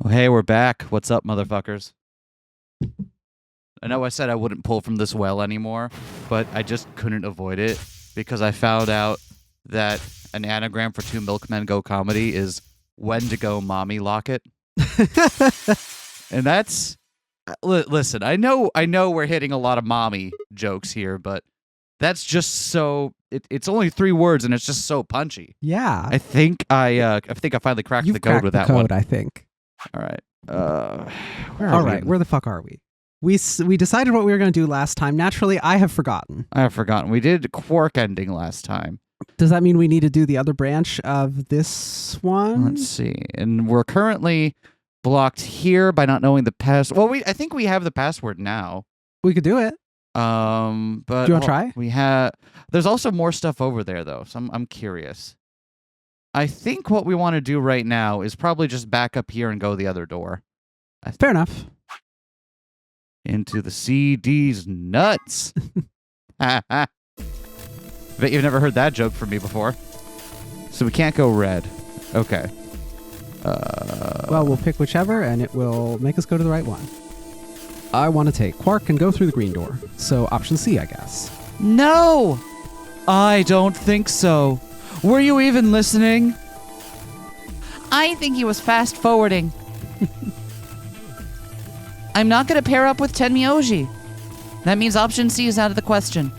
Hey, we're back. What's up, motherfuckers? I know I said I wouldn't pull from this well anymore, but I just couldn't avoid it because I found out that an anagram for Two Milkmen Go Comedy is when to go mommy locket. And that's... Listen, I know we're hitting a lot of mommy jokes here, but that's just so... It's only 3 words, and it's just so punchy. Yeah. I think I finally cracked the code with that one. I think. All right. Where the fuck are we? We decided what we were going to do last time. Naturally, I have forgotten. We did quark ending last time. Does that mean we need to do the other branch of this one? Let's see. And we're currently blocked here by not knowing the password. Well, I think we have the password now. We could do it. But do you want to try? There's also more stuff over there though, so I'm curious. I think what we want to do right now is probably just back up here and go the other door. Fair enough. Into the CD's nuts. Bet you've never heard that joke from me before. So we can't go red. Okay. Well, we'll pick whichever, and it will make us go to the right one. I want to take quark and go through the green door. So option C, I guess. No! I don't think so. Were you even listening? I think he was fast-forwarding. I'm not going to pair up with Tenmyoji. That means option C is out of the question.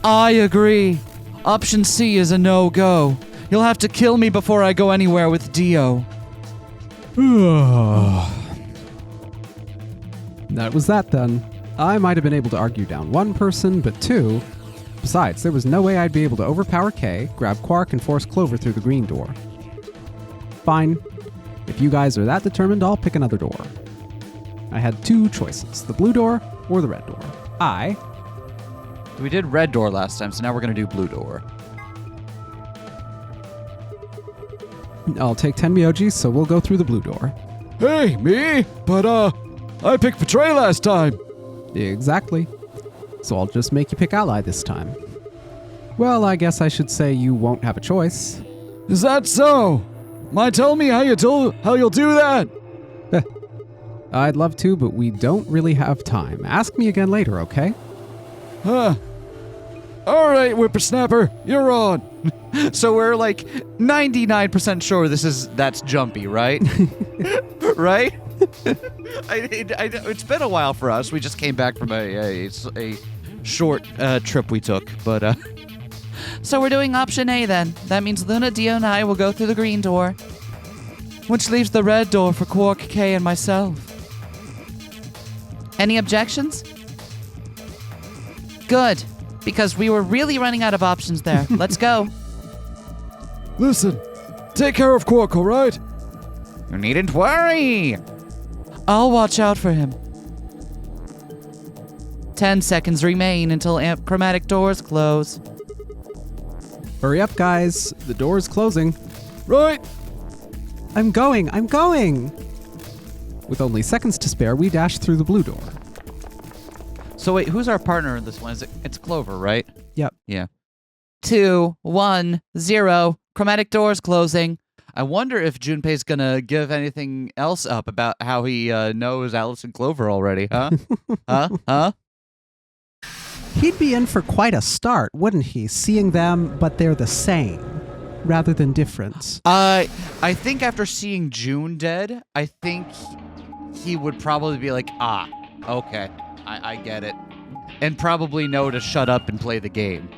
I agree. Option C is a no-go. You'll have to kill me before I go anywhere with Dio. That was that then. I might have been able to argue down one person, but 2... Besides, there was no way I'd be able to overpower K, grab Quark, and force Clover through the green door. Fine. If you guys are that determined, I'll pick another door. I had 2 choices, the blue door or the red door. We did red door last time, so now we're going to do blue door. I'll take Tenmyoji, so we'll go through the blue door. Hey, me? But, I picked Betray last time. Exactly. So I'll just make you pick ally this time. Well, I guess I should say you won't have a choice. Is that so? Mind tell me how you'll do that? I'd love to, but we don't really have time. Ask me again later, okay? Huh. All right, whippersnapper, you're on. So we're like 99% sure that's Jumpy, right? Right? It's been a while for us. We just came back from a short trip we took, but so we're doing option A then. That means Luna, Dio, and I will go through the green door, which leaves the red door for Quark, K, and myself. Any objections? Good, because we were really running out of options there. Let's go. Listen, take care of Quark, all right? You needn't worry. I'll watch out for him. 10 seconds remain until chromatic doors close. Hurry up, guys. The door's closing. Right. I'm going. With only seconds to spare, we dash through the blue door. So wait, who's our partner in this one? It's Clover, right? Yep. Yeah. 2, 1, 0. Chromatic doors closing. I wonder if Junpei's gonna give anything else up about how he knows Alice and Clover already, huh? Huh? He'd be in for quite a start, wouldn't he? Seeing them, but they're the same, rather than different. I think after seeing June dead, I think he would probably be like, okay, I get it. And probably know to shut up and play the game.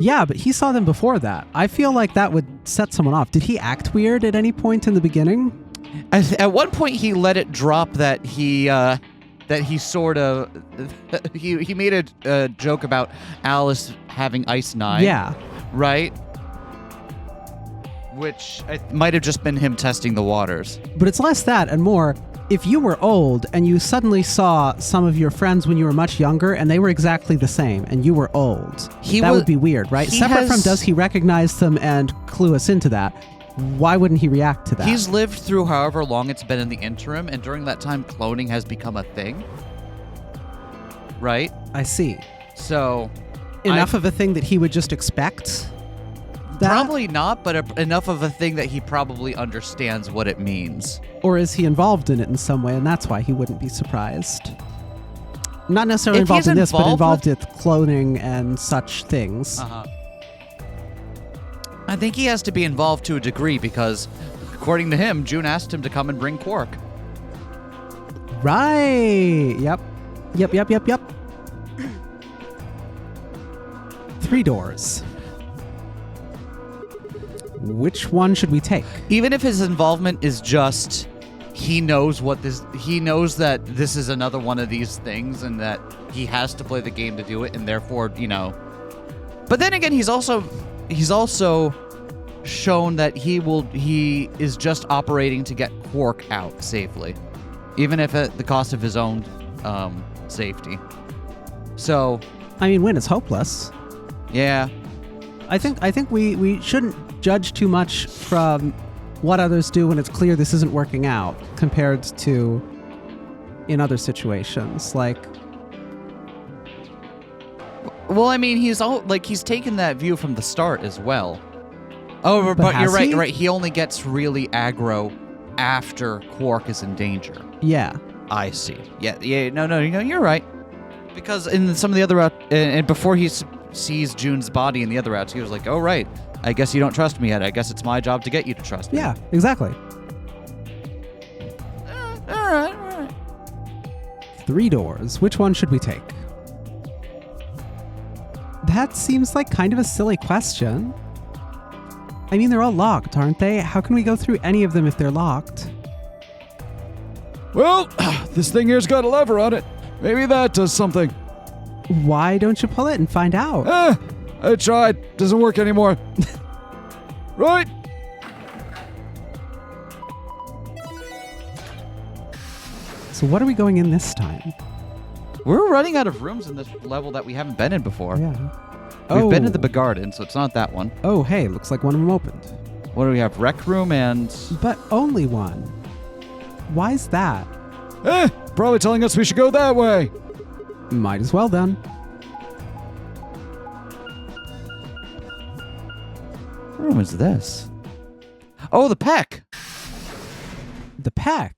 Yeah, but he saw them before that. I feel like that would set someone off. Did he act weird at any point in the beginning? At one point, he let it drop that he sort of he made a joke about Alice having Ice 9. Yeah. Right? Which might have just been him testing the waters. But it's less that and more, if you were old and you suddenly saw some of your friends when you were much younger and they were exactly the same and you were old, that would be weird, right? Separate from does he recognize them and clue us into that, why wouldn't he react to that? He's lived through however long it's been in the interim, and during that time, cloning has become a thing. Right? I see. So... Enough of a thing that he would just expect? that? Probably not, but enough of a thing that he probably understands what it means. Or is he involved in it in some way, and that's why he wouldn't be surprised? Not necessarily If involved he's in this, but involved involved with cloning and such things. Uh-huh. I think he has to be involved to a degree because, according to him, June asked him to come and bring Quark. Right. Yep. 3 doors. Which one should we take? Even if his involvement is just he knows that this is another one of these things and that he has to play the game to do it, and therefore, But then again, he's also shown that he is just operating to get Quark out safely, even if at the cost of his own safety. So, I mean, win is hopeless. yeah. I think we shouldn't judge too much from what others do when it's clear this isn't working out compared to in other situations. Like, well, I mean, he's taken that view from the start as well. Oh, but has you're right. he? Right, he only gets really aggro after Quark is in danger. yeah. I see. Yeah. No. You're right. Because in some of the other route, and before he sees June's body in the other routes, he was like, "Oh, right. I guess you don't trust me yet. I guess it's my job to get you to trust me." Yeah, exactly. All right. 3 doors. Which one should we take? That seems like kind of a silly question. I mean, they're all locked, aren't they? How can we go through any of them if they're locked? Well, this thing here's got a lever on it. Maybe that does something. Why don't you pull it and find out? I tried. Doesn't work anymore. Right. So what are we going in this time? We're running out of rooms in this level that we haven't been in before. Yeah. We've been in the Big Garden, so it's not that one. Oh, hey, looks like one of them opened. What do we have? Rec room and... But only one. Why's that? Probably telling us we should go that way. Might as well then. What room is this? Oh, the Peck. The Peck.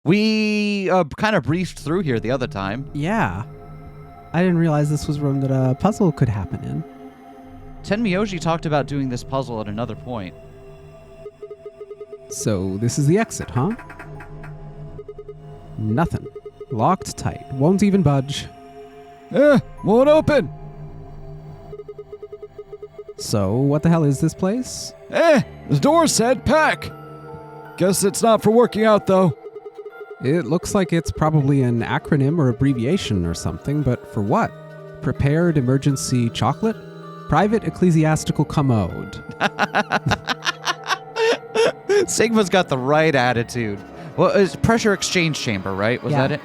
We kind of briefed through here the other time. Yeah. I didn't realize this was a room that a puzzle could happen in. Tenmyoji talked about doing this puzzle at another point. So this is the exit, huh? Nothing. Locked tight. Won't even budge. Won't open. So what the hell is this place? The door said pack. Guess it's not for working out, though. It looks like it's probably an acronym or abbreviation or something, but for what? Prepared Emergency Chocolate? Private Ecclesiastical Commode. Sigma's got the right attitude. Well, it's pressure exchange chamber, right? Was Yeah. that it?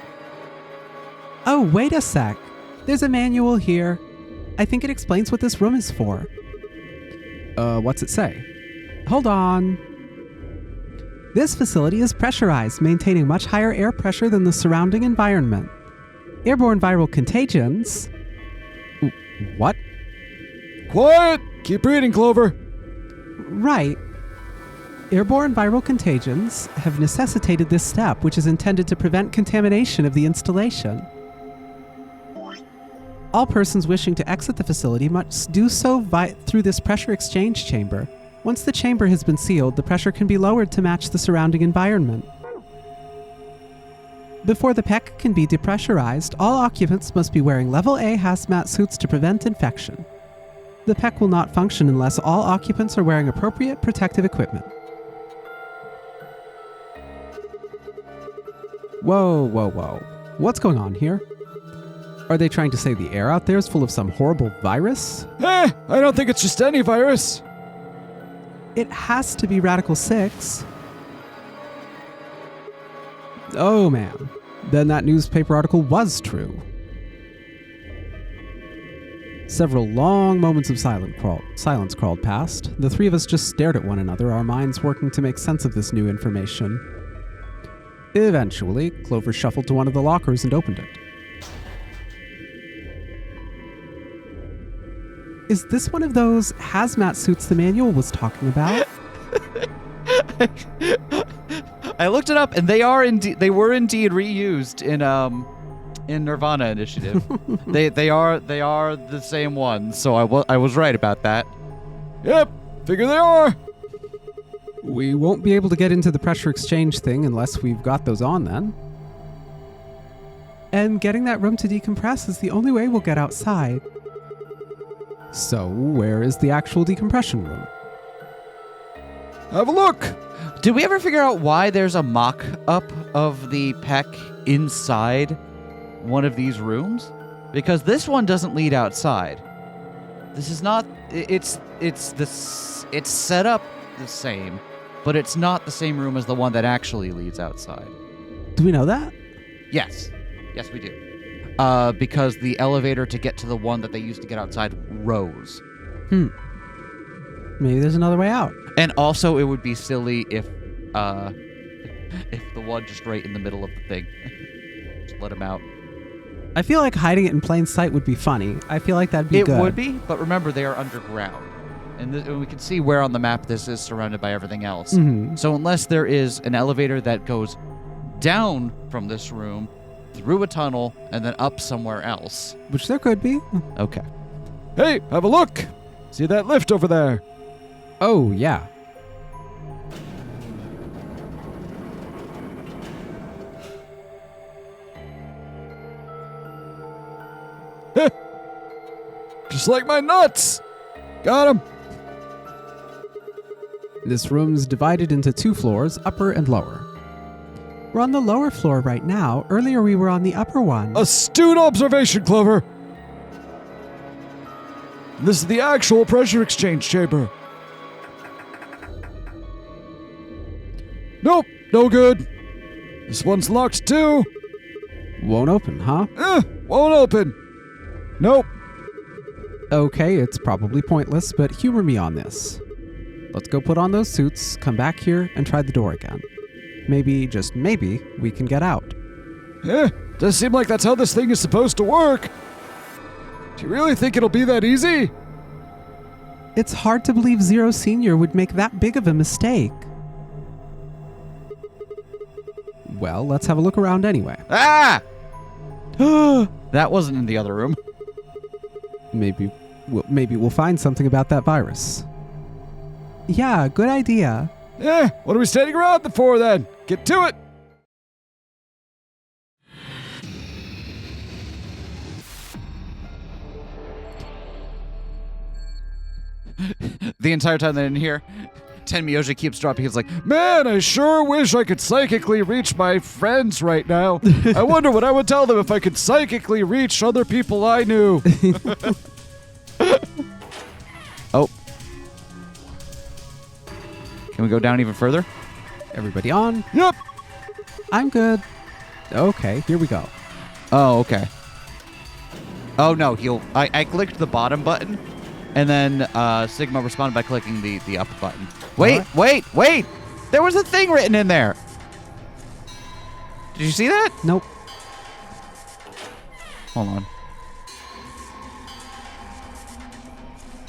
Oh, wait a sec. There's a manual here. I think it explains what this room is for. What's it say? Hold on. This facility is pressurized, maintaining much higher air pressure than the surrounding environment. Airborne viral contagions... What? Quiet. Keep reading, Clover. Right. Airborne viral contagions have necessitated this step, which is intended to prevent contamination of the installation. All persons wishing to exit the facility must do so through this pressure exchange chamber. Once the chamber has been sealed, the pressure can be lowered to match the surrounding environment. Before the PEC can be depressurized, all occupants must be wearing level A hazmat suits to prevent infection. The PEC will not function unless all occupants are wearing appropriate protective equipment. Whoa. What's going on here? Are they trying to say the air out there is full of some horrible virus? I don't think it's just any virus. It has to be Radical 6. Oh man, then that newspaper article was true. Several long moments of silence crawled past. The three of us just stared at one another, our minds working to make sense of this new information. Eventually, Clover shuffled to one of the lockers and opened it. Is this one of those hazmat suits the manual was talking about? I looked it up, and they were indeed reused in Nirvana Initiative. they are the same ones, so I was right about that. Yep, figure they are. We won't be able to get into the pressure exchange thing unless we've got those on then. And getting that room to decompress is the only way we'll get outside. So, where is the actual decompression room? Have a look. Did we ever figure out why there's a mock-up of the Peck inside one of these rooms? Because this one doesn't lead outside. This is not. It's set up the same, but it's not the same room as the one that actually leads outside. Do we know that? Yes, we do. Because the elevator to get to the one that they used to get outside rose. Maybe there's another way out. And also, it would be silly if the one just right in the middle of the thing, just let him out. I feel like hiding it in plain sight would be funny. I feel like that'd be good. It would be, but remember, they are underground. And we can see where on the map this is surrounded by everything else. Mm-hmm. So unless there is an elevator that goes down from this room, through a tunnel, and then up somewhere else. Which there could be. Okay. Hey, have a look. See that lift over there? Oh, yeah. Just like my nuts. Got him. This room's divided into 2 floors, upper and lower. We're on the lower floor right now. Earlier we were on the upper one. Astute observation, Clover. This is the actual pressure exchange chamber. Nope, no good. This one's locked too. Won't open, huh? Won't open. Nope. Okay, it's probably pointless, but humor me on this. Let's go put on those suits, come back here, and try the door again. Maybe, just maybe, we can get out. Does seem like that's how this thing is supposed to work. Do you really think it'll be that easy? It's hard to believe Zero Senior would make that big of a mistake. Well, let's have a look around anyway. Ah! That wasn't in the other room. Maybe we'll find something about that virus. Yeah, good idea. What are we standing around for then? Get to it! The entire time they're in here, Tenmyoji keeps dropping. He's like, Man, I sure wish I could psychically reach my friends right now. I wonder what I would tell them if I could psychically reach other people I knew. oh. Can we go down even further? Everybody on? Yep. I'm good. Okay, here we go. Oh, okay. Oh, no, I clicked the bottom button, and then Sigma responded by clicking the up button. Wait! There was a thing written in there! Did you see that? Nope. Hold on.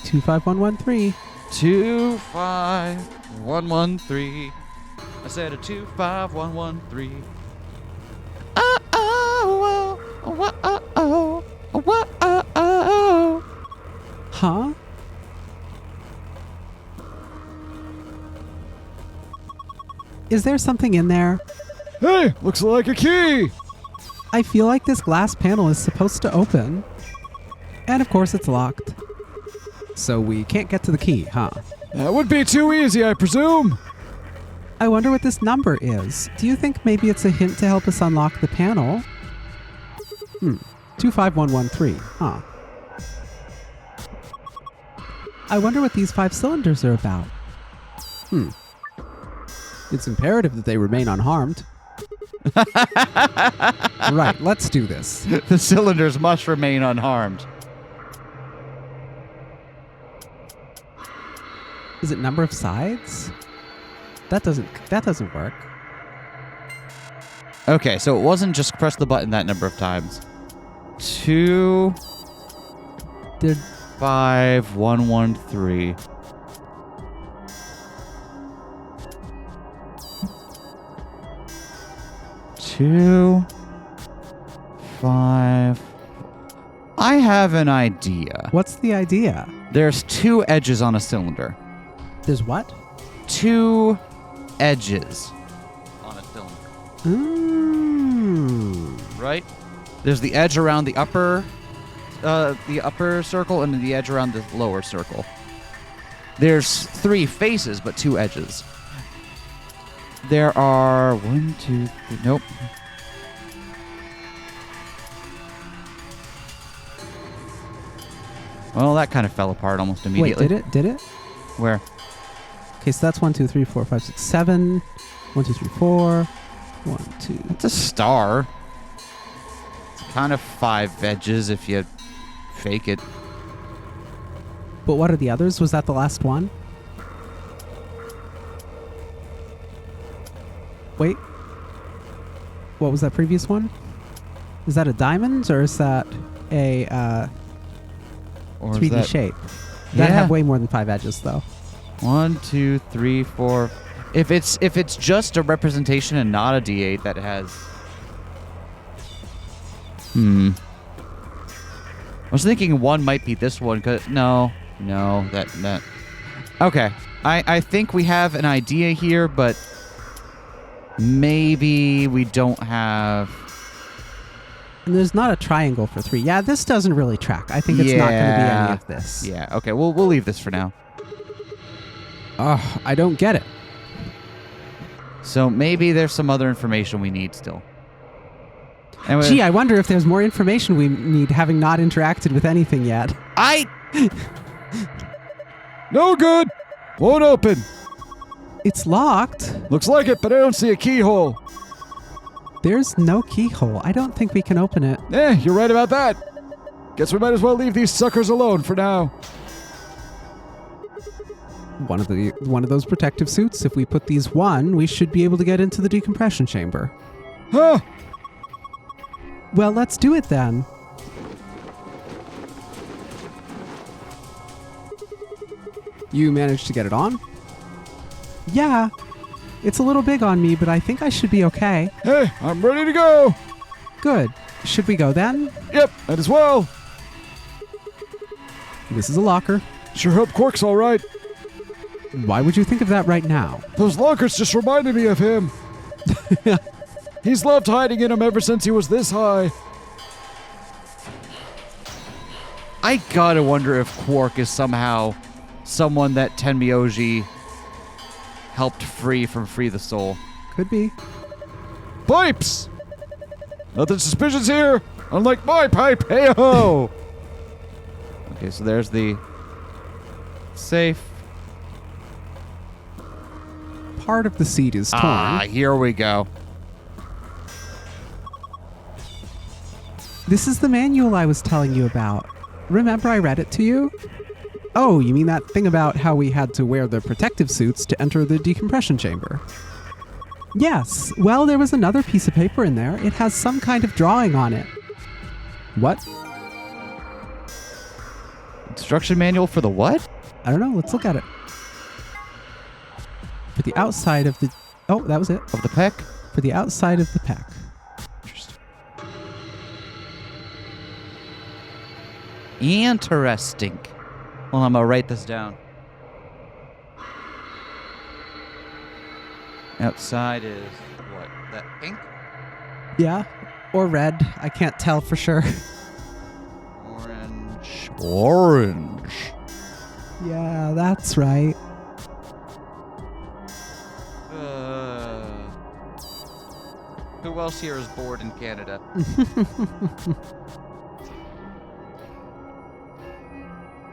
25113. 25113. I said a 25113. Oh. Huh? Is there something in there? Hey, looks like a key. I feel like this glass panel is supposed to open. And of course it's locked. So we can't get to the key, huh? That would be too easy, I presume. I wonder what this number is. Do you think maybe it's a hint to help us unlock the panel? 25113, huh? I wonder what these 5 cylinders are about. It's imperative that they remain unharmed. Right, let's do this. The cylinders must remain unharmed. Is it number of sides? That doesn't work. Okay, so it wasn't just press the button that number of times. 2. There'd 5113. 2, 5. I have an idea. What's the idea? There's 2 edges on a cylinder. There's what? 2 edges on a cylinder. Right? There's the edge around the upper circle and the edge around the lower circle. There's 3 faces, but 2 edges. There are 1, 2, 3. Nope. Well, that kind of fell apart almost immediately. Wait, did it? Where? Okay, so that's 1, 2, 3, 4, 5, 6, 7. 1, 2, 3, 4. 1, 2. It's a star. It's kind of 5 edges if you fake it. But what are the others? Was that the last one? Wait. What was that previous one? Is that a diamond or is that a Or is 3D that shape? That Yeah. have way more than 5 edges though. 1, 2, 3, 4. If it's just a representation and not a D8 that has. I was thinking 1 might be this one. No, that. Okay, I think we have an idea here, but maybe we don't have. And there's not a triangle for 3. Yeah, this doesn't really track. I think it's not going to be any of this. Yeah. Okay. We'll leave this for now. Oh, I don't get it. So maybe there's some other information we need still. Anyway, Gee, I wonder if there's more information we need, having not interacted with anything yet. No good. Won't open. It's locked. Looks like it, but I don't see a keyhole. There's no keyhole. I don't think we can open it. You're right about that. Guess we might as well leave these suckers alone for now. One of those protective suits. If we put these on, we should be able to get into the decompression chamber. Huh? Well, let's do it then. You managed to get it on? Yeah. It's a little big on me, but I think I should be okay. Hey, I'm ready to go. Good. Should we go then? Yep, might as well. This is a locker. Sure hope Quark's all right. Why would you think of that right now? Those lockers just reminded me of him. He's loved hiding in them ever since he was this high. I gotta wonder if Quark is somehow someone that Tenmyoji helped free from Free the Soul. Could be. Pipes! Nothing suspicious here, unlike my pipe. Hey-ho! Okay, so there's the safe. Part of the seat is torn. Ah, here we go. This is the manual I was telling you about. Remember I read it to you? Oh, you mean that thing about how we had to wear the protective suits to enter the decompression chamber? Yes. Well, there was another piece of paper in there. It has some kind of drawing on it. What? Instruction manual for the what? I don't know. Let's look at it. For the outside of the... Oh, that was it. Of the peck? For the outside of the pack. Interesting. Well, I'm gonna write this down. Outside is what? That pink? Yeah. Or red. I can't tell for sure. Orange. Yeah, that's right. Who else here is bored in Canada?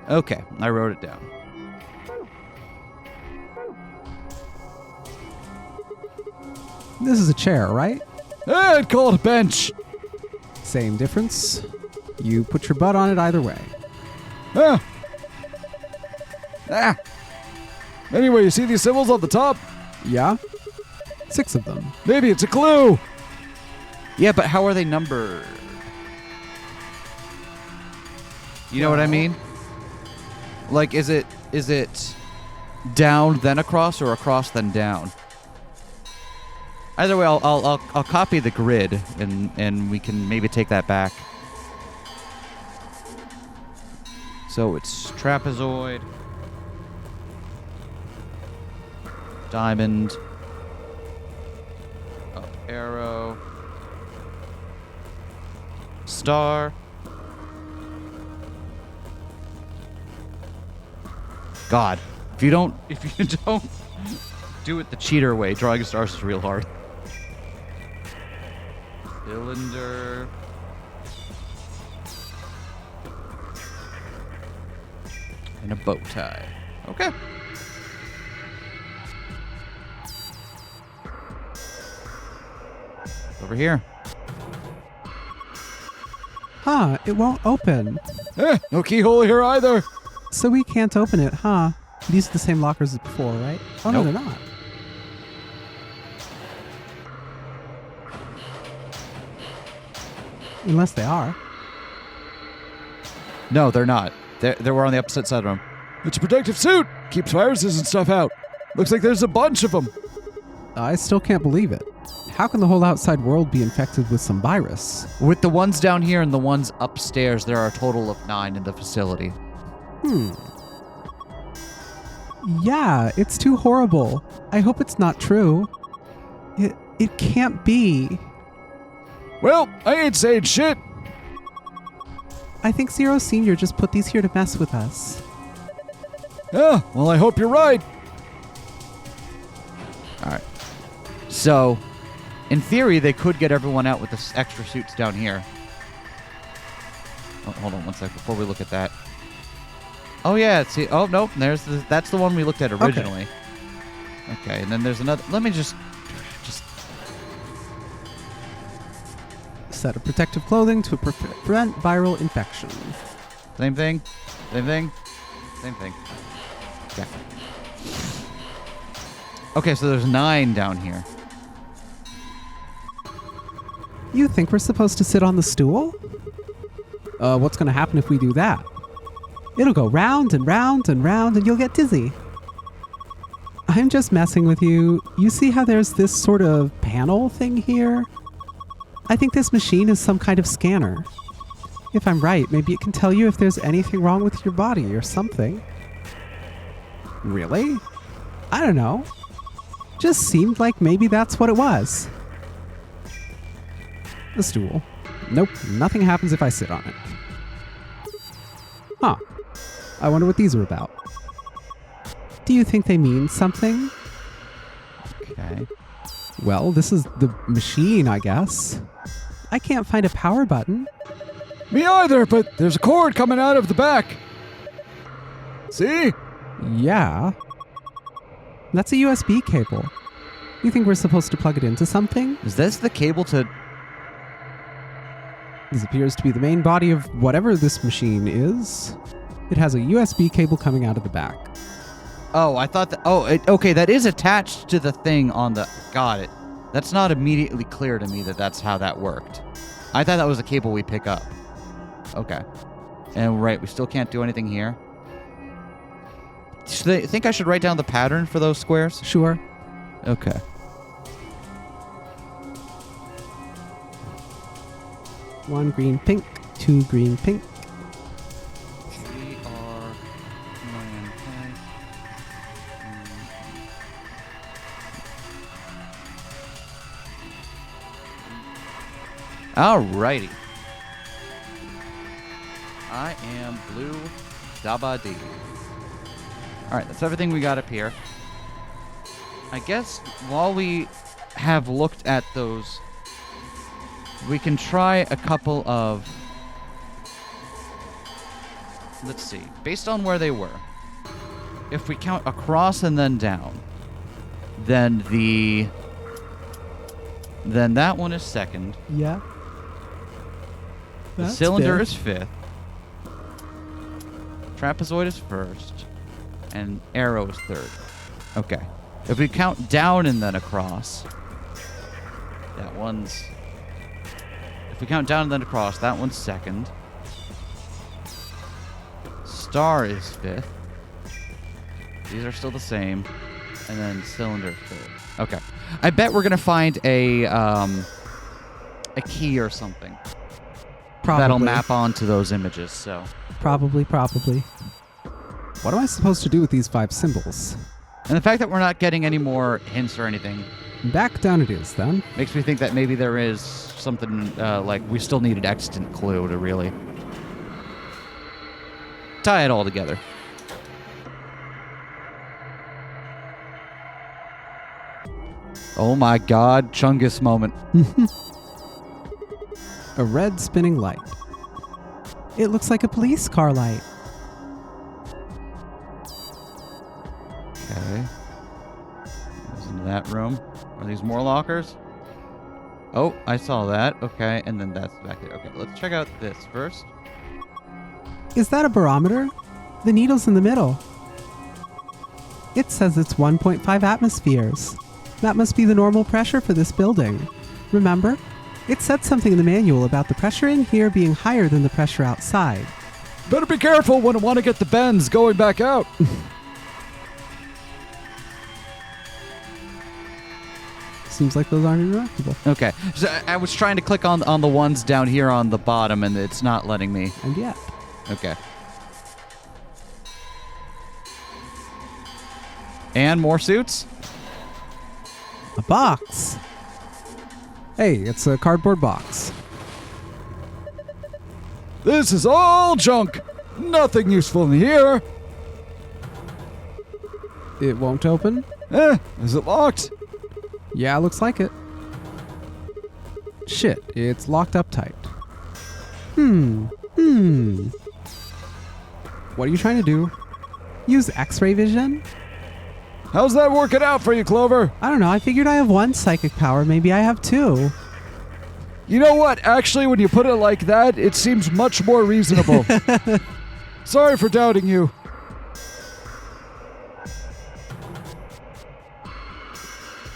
Okay, I wrote it down. This is a chair, right? I'd call it a bench. Same difference. You put your butt on it either way. Ah. Anyway, you see these symbols on the top? Yeah? 6 of them. Maybe it's a clue. Yeah, but how are they numbered? You know what I mean? Like, is it down then across or across then down? Either way, I'll copy the grid and we can maybe take that back. So it's trapezoid, diamond, up arrow, star. God, if you don't do it the cheater way, drawing stars is real hard. Cylinder. And a bow tie. Okay. Over here. Huh, it won't open. No keyhole here either. So we can't open it, huh? These are the same lockers as before, right? Oh, no, Nope. they're not. Unless they are. No, they're not. They were on the opposite side of them. It's a protective suit. Keeps viruses and stuff out. Looks like there's a bunch of them. I still can't believe it. How can the whole outside world be infected with some virus? With the ones down here and the ones upstairs, there are a total of 9 in the facility. Yeah, it's too horrible. I hope it's not true. It can't be. Well, I ain't saying shit. I think Zero Senior just put these here to mess with us. Yeah, well, I hope you're right. All right. So, in theory, they could get everyone out with the extra suits down here. Oh, hold on one sec before we look at that. Oh yeah, see. Oh no, that's the one we looked at originally. Okay, and then there's another. Let me just Set of protective clothing to prevent viral infection. same thing. Okay. Okay, so there's 9 down here. You think we're supposed to sit on the stool? What's going to happen if we do that? It'll go round and round and round and you'll get dizzy. I'm just messing with you. You see how there's this sort of panel thing here? I think this machine is some kind of scanner. If I'm right, maybe it can tell you if there's anything wrong with your body or something. Really? I don't know. Just seemed like maybe that's what it was. The stool. Nope, nothing happens if I sit on it. Huh. I wonder what these are about. Do you think they mean something? Okay. Well, this is the machine, I guess. I can't find a power button. Me either, but there's a cord coming out of the back. See? Yeah. That's a USB cable. You think we're supposed to plug it into something? Is this the cable to? This appears to be the main body of whatever this machine is. It has a USB cable coming out of the back. Oh, I thought that. Oh, okay. That is attached to the thing on the. Got it. That's not immediately clear to me that that's how that worked. I thought that was a cable we pick up. Okay. And right, we still can't do anything here. So I think I should write down the pattern for those squares? Sure. Okay. One green, pink. Two green, pink. Alrighty. I am blue Daba D. Alright, that's everything we got up here. I guess while we have looked at those, we can try a couple of... Let's see. Based on where they were, if we count across and then down, then that one is second. Yeah. The That's cylinder fair. is fifth. Trapezoid is first. And arrow is third. Okay. If we count down and then across, that one's... If we count down and then across, that one's second. Star is fifth. These are still the same. And then cylinder filled. Okay. I bet we're going to find a key or something. Probably. That'll map onto those images, so. Probably. What am I supposed to do with these 5 symbols? And the fact that we're not getting any more hints or anything Back down it is, then. makes me think that maybe there is something like we still need an extant clue to really tie it all together. Oh my god, Chungus moment. A red spinning light. It looks like a police car light. Okay. Goes into that room. Are these more lockers? Oh, I saw that. Okay, and then that's back there. Okay, let's check out this first. Is that a barometer? The needle's in the middle. It says it's 1.5 atmospheres. That must be the normal pressure for this building. Remember? It said something in the manual about the pressure in here being higher than the pressure outside. Better be careful when I want to get the bends going back out. Seems like those aren't interactable. Okay, so I was trying to click on the ones down here on the bottom, and it's not letting me. And yet. Okay. And more suits? A box. Hey, it's a cardboard box. This is all junk. Nothing useful in here. It won't open? Is it locked? Yeah, looks like it. Shit, it's locked up tight. What are you trying to do? Use X-ray vision? How's that working out for you, Clover? I don't know, I figured I have 1 psychic power, maybe I have 2. You know what? Actually, when you put it like that, it seems much more reasonable. Sorry for doubting you.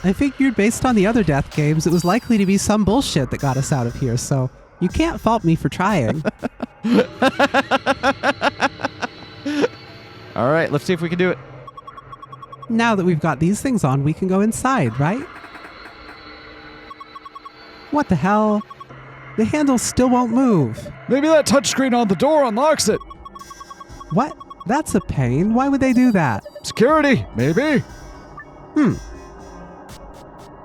I figured based on the other death games, it was likely to be some bullshit that got us out of here, so you can't fault me for trying. All right, let's see if we can do it. Now that we've got these things on, we can go inside, right? What the hell? The handle still won't move. Maybe that touchscreen on the door unlocks it. What? That's a pain. Why would they do that? Security, maybe.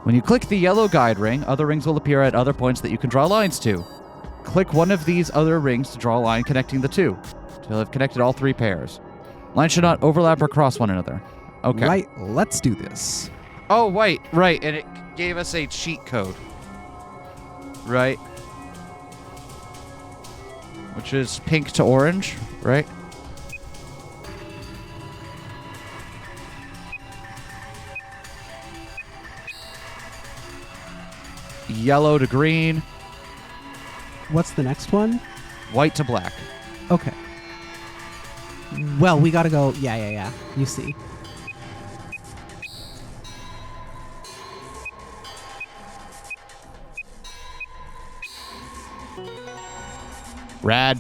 When you click the yellow guide ring, other rings will appear at other points that you can draw lines to. Click one of these other rings to draw a line connecting the two, until I've connected all 3 pairs. Lines should not overlap or cross one another. Okay. Right, let's do this. Oh, wait, right, and it gave us a cheat code. Right? Which is pink to orange, right? Yellow to green, What's the next one? white to black. Okay. Well, we gotta go. Yeah. You see. Rad.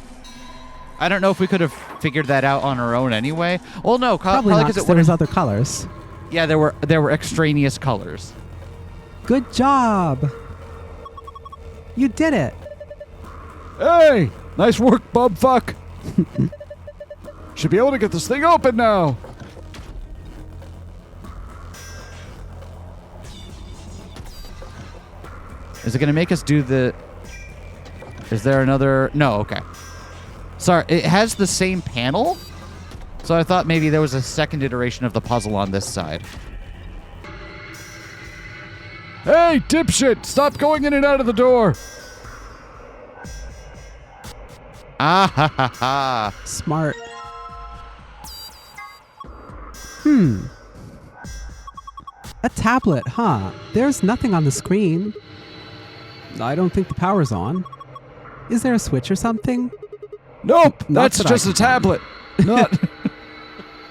I don't know if we could have figured that out on our own anyway. Well, no, Probably not, 'cause there was other colors. Yeah, there were extraneous colors. Good job. You did it. Hey, nice work, bumfuck. Should be able to get this thing open now. Is it going to make us do the... Is there another... No, okay. Sorry, it has the same panel? So I thought maybe there was a second iteration of the puzzle on this side. Hey, dipshit, stop going in and out of the door. Ah ha ha ha. Smart. A tablet, huh? There's nothing on the screen. I don't think the power's on. Is there a switch or something? Nope, Not that's that I just can a tablet. Not.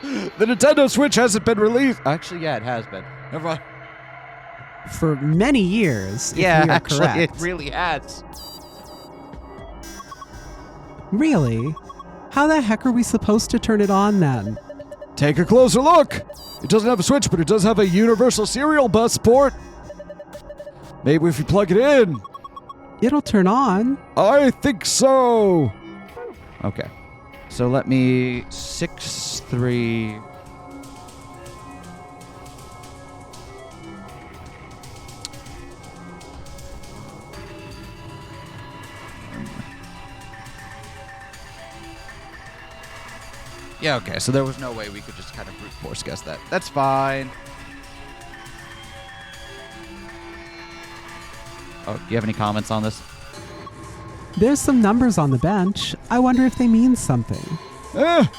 The Nintendo Switch hasn't been released. Actually, yeah, it has been. Never mind. For many years, if Yeah, we are actually, correct. it really has. Really? How the heck are we supposed to turn it on then? Take a closer look. It doesn't have a switch, but it does have a universal serial bus port. Maybe if you plug it in. It'll turn on. I think so. Okay. So let me 6-3. Yeah, okay, so there was no way we could just kind of brute force guess that. That's fine. Oh, do you have any comments on this? There's some numbers on the bench. I wonder if they mean something.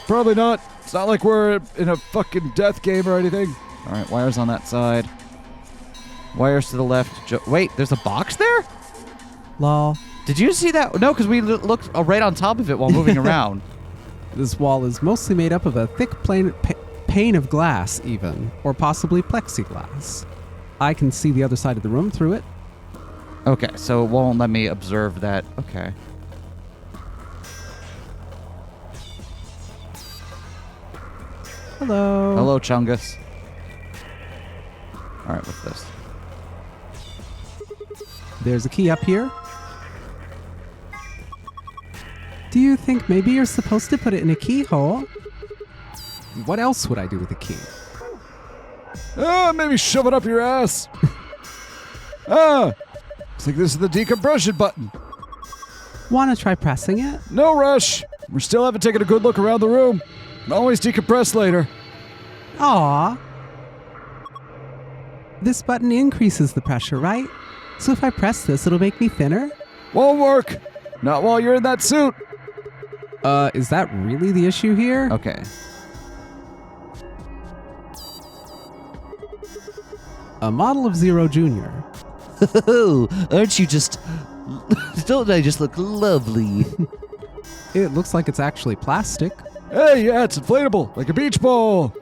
Probably not. It's not like we're in a fucking death game or anything. All right, wires on that side. Wires to the left. Wait, there's a box there? Lol. Did you see that? No, because we looked right on top of it while moving around. This wall is mostly made up of a thick pane of glass, even, or possibly plexiglass. I can see the other side of the room through it. Okay, so it won't let me observe that. Okay. Hello. Hello, Chungus. All right, what's this? There's a key up here. Do you think maybe you're supposed to put it in a keyhole? What else would I do with a key? Maybe shove it up your ass. Looks like this is the decompression button. Wanna try pressing it? No rush. We still haven't taken a good look around the room. Can always decompress later. Aww. This button increases the pressure, right? So if I press this, it'll make me thinner? Won't work. Not while you're in that suit. Is that really the issue here? Okay. A model of Zero Jr. Oh, aren't you just... Don't I just look lovely? It looks like it's actually plastic. Hey, yeah, it's inflatable, like a beach ball.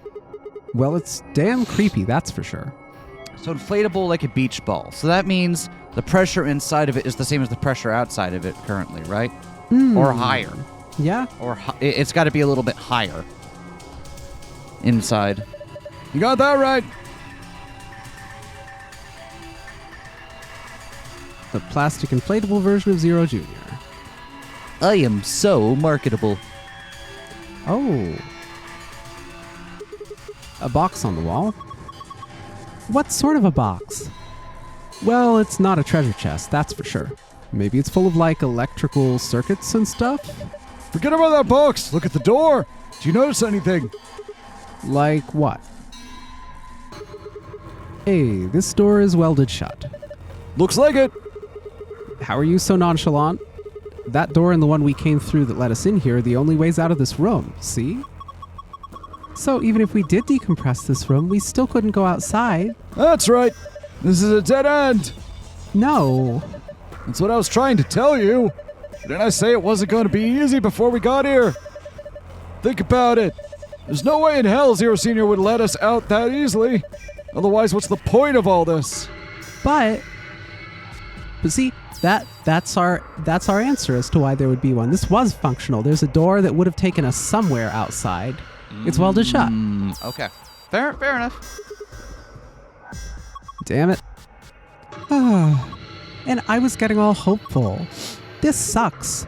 Well, it's damn creepy, that's for sure. So inflatable like a beach ball. So that means the pressure inside of it is the same as the pressure outside of it currently, right? Or higher. Yeah? Or it's got to be a little bit higher inside. You got that right. The plastic inflatable version of Zero Jr. I am so marketable. Oh. A box on the wall. What sort of a box? Well, it's not a treasure chest, that's for sure. Maybe it's full of, like, electrical circuits and stuff? Forget about that box. Look at the door. Do you notice anything? Like what? Hey, this door is welded shut. Looks like it. How are you so nonchalant? That door and the one we came through that let us in here are the only ways out of this room, see? So even if we did decompress this room, we still couldn't go outside. That's right. This is a dead end. No. That's what I was trying to tell you. Didn't I say it wasn't going to be easy before we got here? Think about it. There's no way in hell Zero Senior would let us out that easily. Otherwise, what's the point of all this? But see, that's our answer as to why there would be one. This was functional. There's a door that would have taken us somewhere outside. It's welded shut. Okay. Fair enough. Damn it. And I was getting all hopeful. This sucks.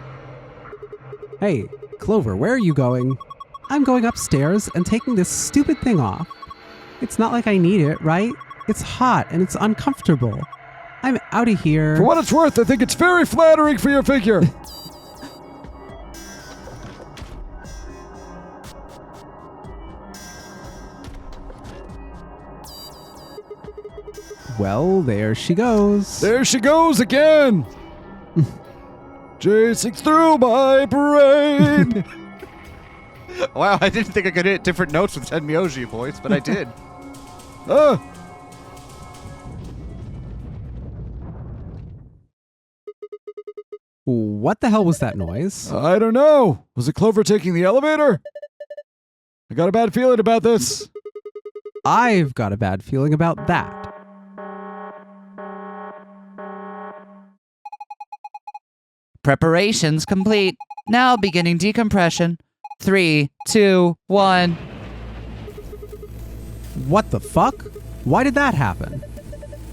Hey, Clover, where are you going? I'm going upstairs and taking this stupid thing off. It's not like I need it, right? It's hot and it's uncomfortable. I'm out of here. For what it's worth, I think it's very flattering for your figure. Well, there she goes. There she goes again. Chasing through my brain. Wow, I didn't think I could hit different notes with Tenmyoji voice, but I did. What the hell was that noise? I don't know. Was it Clover taking the elevator? I got a bad feeling about this. I've got a bad feeling about that. Preparations complete. Now beginning decompression. 3, 2, 1. What the fuck? Why did that happen?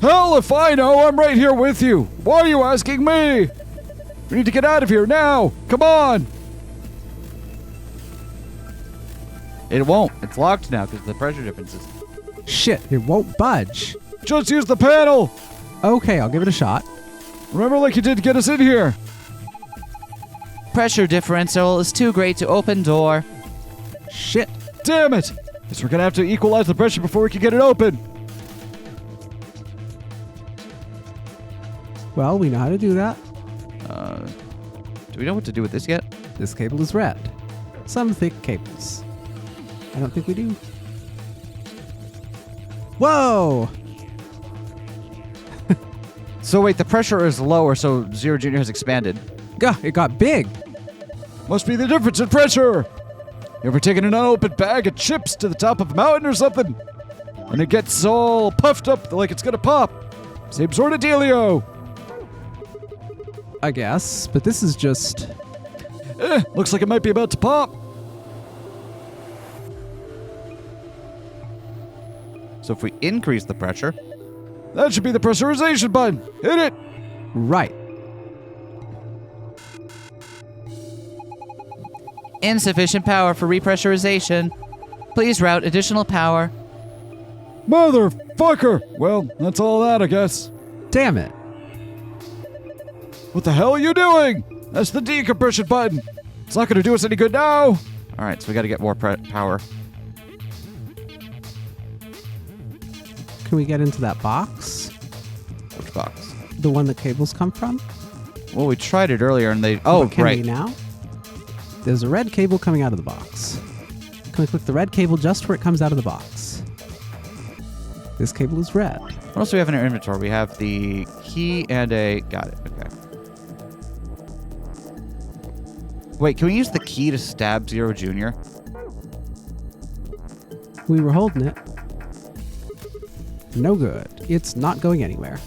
Hell if I know, I'm right here with you. Why are you asking me? We need to get out of here now. Come on. It won't. It's locked now because of the pressure differences. Shit, it won't budge. Just use the panel. Okay, I'll give it a shot. Remember like you did to get us in here. Pressure differential is too great to open door. Shit. Damn it. Guess we're gonna have to equalize the pressure before we can get it open. Well, we know how to do that. Do we know what to do with this yet? This cable is red. Some thick cables. I don't think we do. Whoa! So wait, the pressure is lower, so Zero Junior has expanded. Gah, it got big. Must be the difference in pressure. You ever taken an unopened bag of chips to the top of a mountain or something? And it gets all puffed up like it's gonna pop. Same sort of dealio. I guess, but this is just... Looks like it might be about to pop. So if we increase the pressure, That should be the pressurization button. Hit it. right. insufficient power for repressurization. Please route additional power. Motherfucker. Well, that's all that, I guess. Damn it. What the hell are you doing? That's the decompression button. It's not going to do us any good now. All right, so we got to get more power. Can we get into that box? Which box? The one the cables come from? Well, we tried it earlier and they... Oh, But can right. we now? There's a red cable coming out of the box. Can we click the red cable just where it comes out of the box? This cable is red. What else do we have in our inventory? We have the key and a... Got it. Okay. Wait, can we use the key to stab Zero Junior? We were holding it. No good. It's not going anywhere.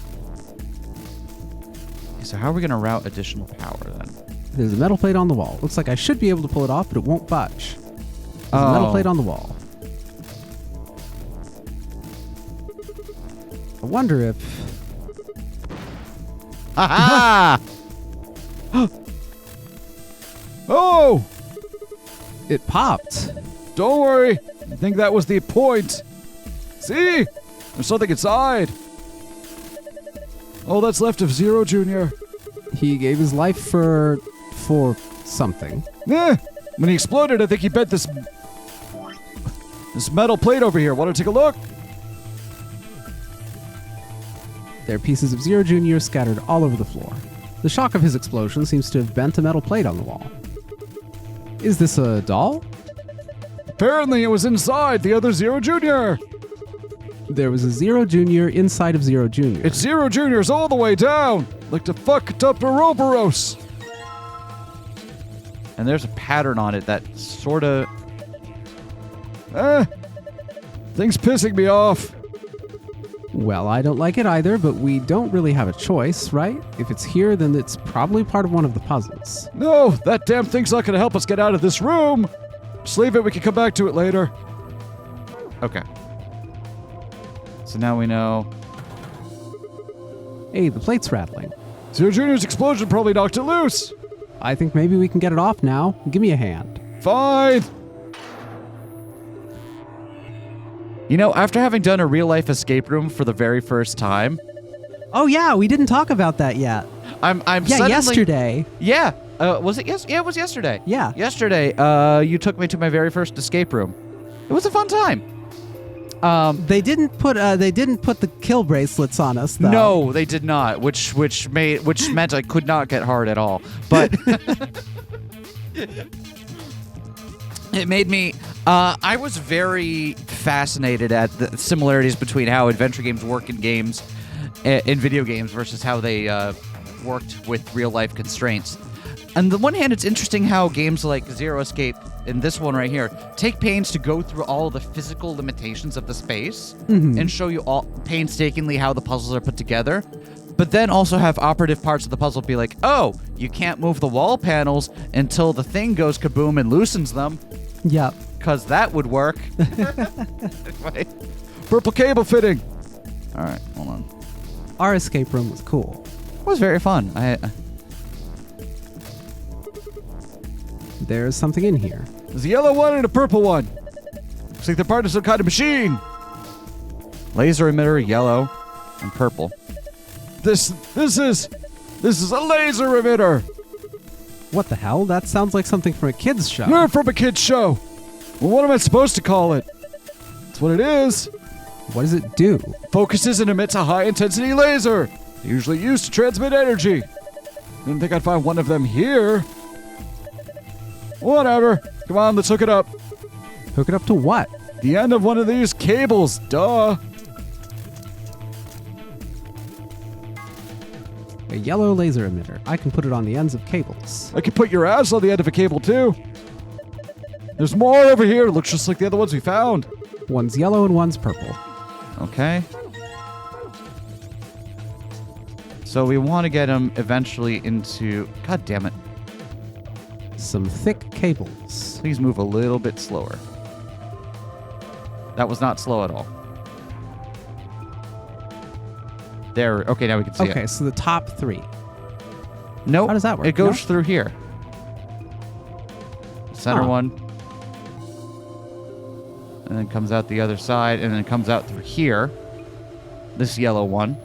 So how are we going to route additional power then? There's a metal plate on the wall. Looks like I should be able to pull it off, but it won't budge. There's a metal plate on the wall. I wonder if... Aha! Oh! It popped. Don't worry. I think that was the point. See? There's something inside. All that's left of Zero Junior. He gave his life for something. When he exploded, I think he bent this metal plate over here. Want to take a look? There are pieces of Zero Junior scattered all over the floor. The shock of his explosion seems to have bent a metal plate on the wall. Is this a doll? Apparently, it was inside the other Zero Junior. There was a Zero Junior inside of Zero Junior. It's Zero Junior's all the way down, like the fucked up Ouroboros. And there's a pattern on it that sort of... Thing's pissing me off. Well, I don't like it either, but we don't really have a choice, right? If it's here, then it's probably part of one of the puzzles. No, that damn thing's not going to help us get out of this room. Just leave it. We can come back to it later. Okay. So now we know... Hey, the plate's rattling. Zero Junior's explosion probably knocked it loose. I think maybe we can get it off now. Give me a hand. Fine. You know, after having done a real-life escape room for the very first time... Oh yeah, we didn't talk about that yet. I'm Yeah, suddenly... yesterday. Yeah. Was it yes? Yeah, it was yesterday. Yeah. Yesterday, you took me to my very first escape room. It was a fun time. They didn't put the kill bracelets on us though. No, they did not, which meant I could not get hard at all. But it made me I was very fascinated at the similarities between how adventure games work in games in video games versus how they worked with real life constraints. On the one hand, it's interesting how games like Zero Escape and this one right here take pains to go through all the physical limitations of the space and show you all painstakingly how the puzzles are put together, but then also have operative parts of the puzzle be like, oh, you can't move the wall panels until the thing goes kaboom and loosens them, Yep. because that would work. Purple cable fitting. All right, hold on. Our escape room was cool. It was very fun. There's something in here. There's a yellow one and a purple one. Looks like they're part of some kind of machine. Laser emitter, yellow, and purple. This is a laser emitter. What the hell? That sounds like something from a kid's show. You're from a kid's show. Well, what am I supposed to call it? That's what it is. What does it do? Focuses and emits a high-intensity laser. Usually used to transmit energy. Didn't think I'd find one of them here. Whatever. Come on, let's hook it up. Hook it up to what? The end of one of these cables. Duh. A yellow laser emitter. I can put it on the ends of cables. I can put your ass on the end of a cable, too. There's more over here. Looks just like the other ones we found. One's yellow and one's purple. Okay. So we want to get him eventually into... God damn it. Some thick cables. Please move a little bit slower. That was not slow at all. There. Okay, now we can see it. Okay, so the top three. Nope. How does that work? It goes No? through here. Center Huh. one. And then comes out the other side, and then it comes out through here. This yellow one.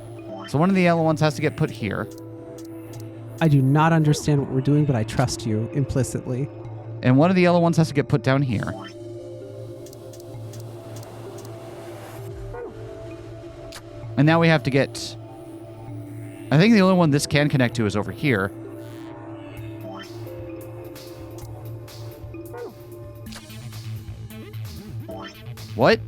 So one of the yellow ones has to get put here. I do not understand what we're doing, but I trust you implicitly. And one of the yellow ones has to get put down here. And now we have to get... I think the only one this can connect to is over here. What?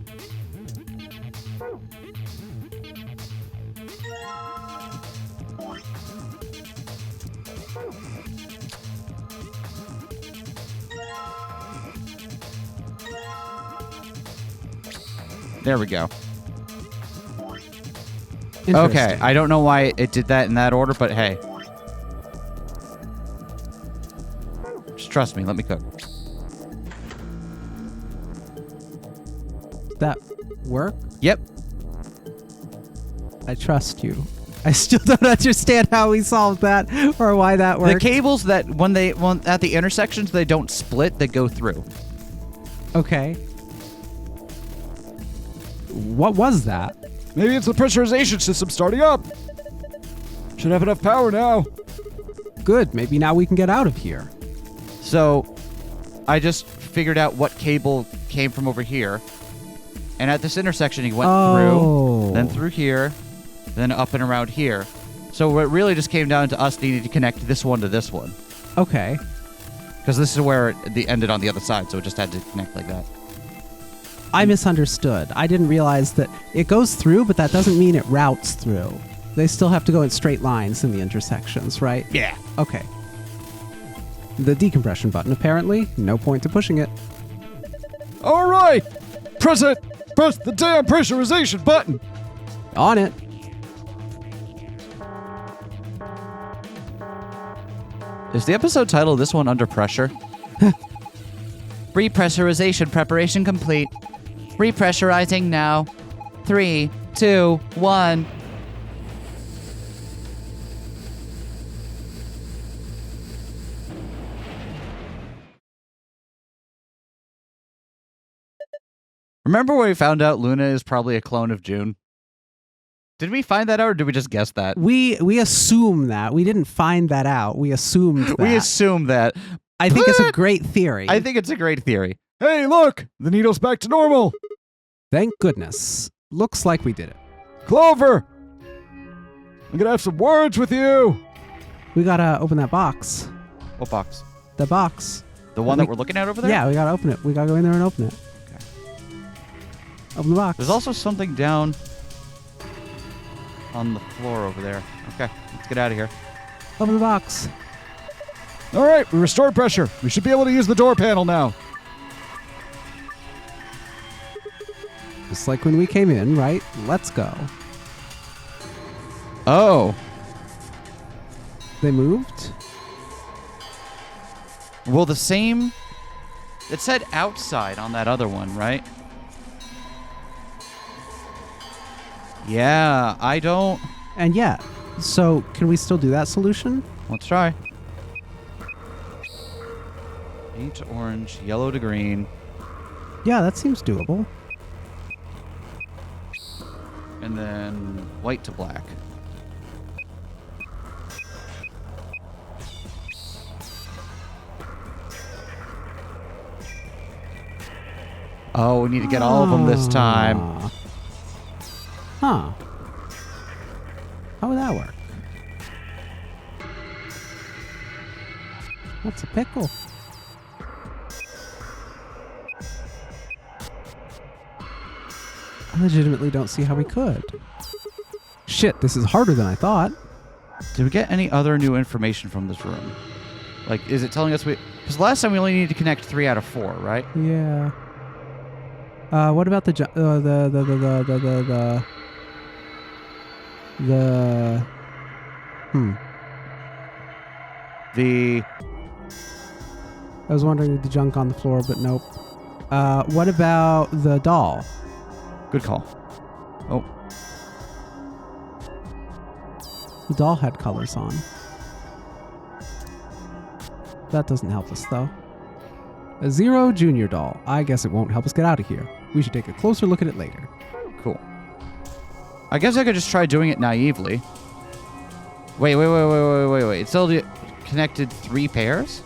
There we go. Okay, Interesting. I don't know why it did that in that order, but hey. Just trust me, let me cook. Did that work? Yep. I trust you. I still don't understand how we solved that or why that worked. The cables that when at the intersections they don't split, they go through. Okay. What was that? Maybe it's the pressurization system starting up. Should have enough power now. Good. Maybe now we can get out of here. So, I just figured out what cable came from over here. And at this intersection, he went through, then through here, then up and around here. So it really just came down to us needing to connect this one to this one. Okay. Because this is where it ended on the other side, so it just had to connect like that. I misunderstood. I didn't realize that it goes through, but that doesn't mean it routes through. They still have to go in straight lines in the intersections, right? Yeah. Okay. The decompression button, apparently. No point to pushing it. All right. Press it. Press the damn pressurization button. On it. Is the episode title this one Under Pressure? Repressurization preparation complete. Repressurizing now. 3, 2, 1. Remember when we found out Luna is probably a clone of June? Did we find that out or did we just guess that? We assume that. We didn't find that out. We assumed that. We assumed that. I think it's a great theory. I think it's a great theory. Hey, look. The needle's back to normal. Thank goodness. Looks like we did it. Clover. I'm going to have some words with you. We gotta open that box. What box? The box. The one that we're looking at over there? Yeah, we gotta open it. We gotta go in there and open it. Okay. Open the box. There's also something down on the floor over there. Okay, let's get out of here. Open the box. All right, we restored pressure. We should be able to use the door panel now. Just like when we came in, right? Let's go. Oh. They moved? Well, the same... It said outside on that other one, right? Yeah, I don't... And yeah, so can we still do that solution? Let's try. Paint to orange, yellow to green, Yeah, that seems doable. and then white to black. Oh, we need to get all of them this time. Huh. How would that work? What's a pickle? I legitimately don't see how we could. Shit, this is harder than I thought. Did we get any other new information from this room? Like, is it telling us we... Because last time we only needed to connect 3 out of 4, right? Yeah. What about the I was wondering the junk on the floor, but nope. What about the doll? Good call. Oh. The doll had colors on. That doesn't help us, though. A Zero Junior doll. I guess it won't help us get out of here. We should take a closer look at it later. Cool. I guess I could just try doing it naively. Wait. It still connected 3 pairs?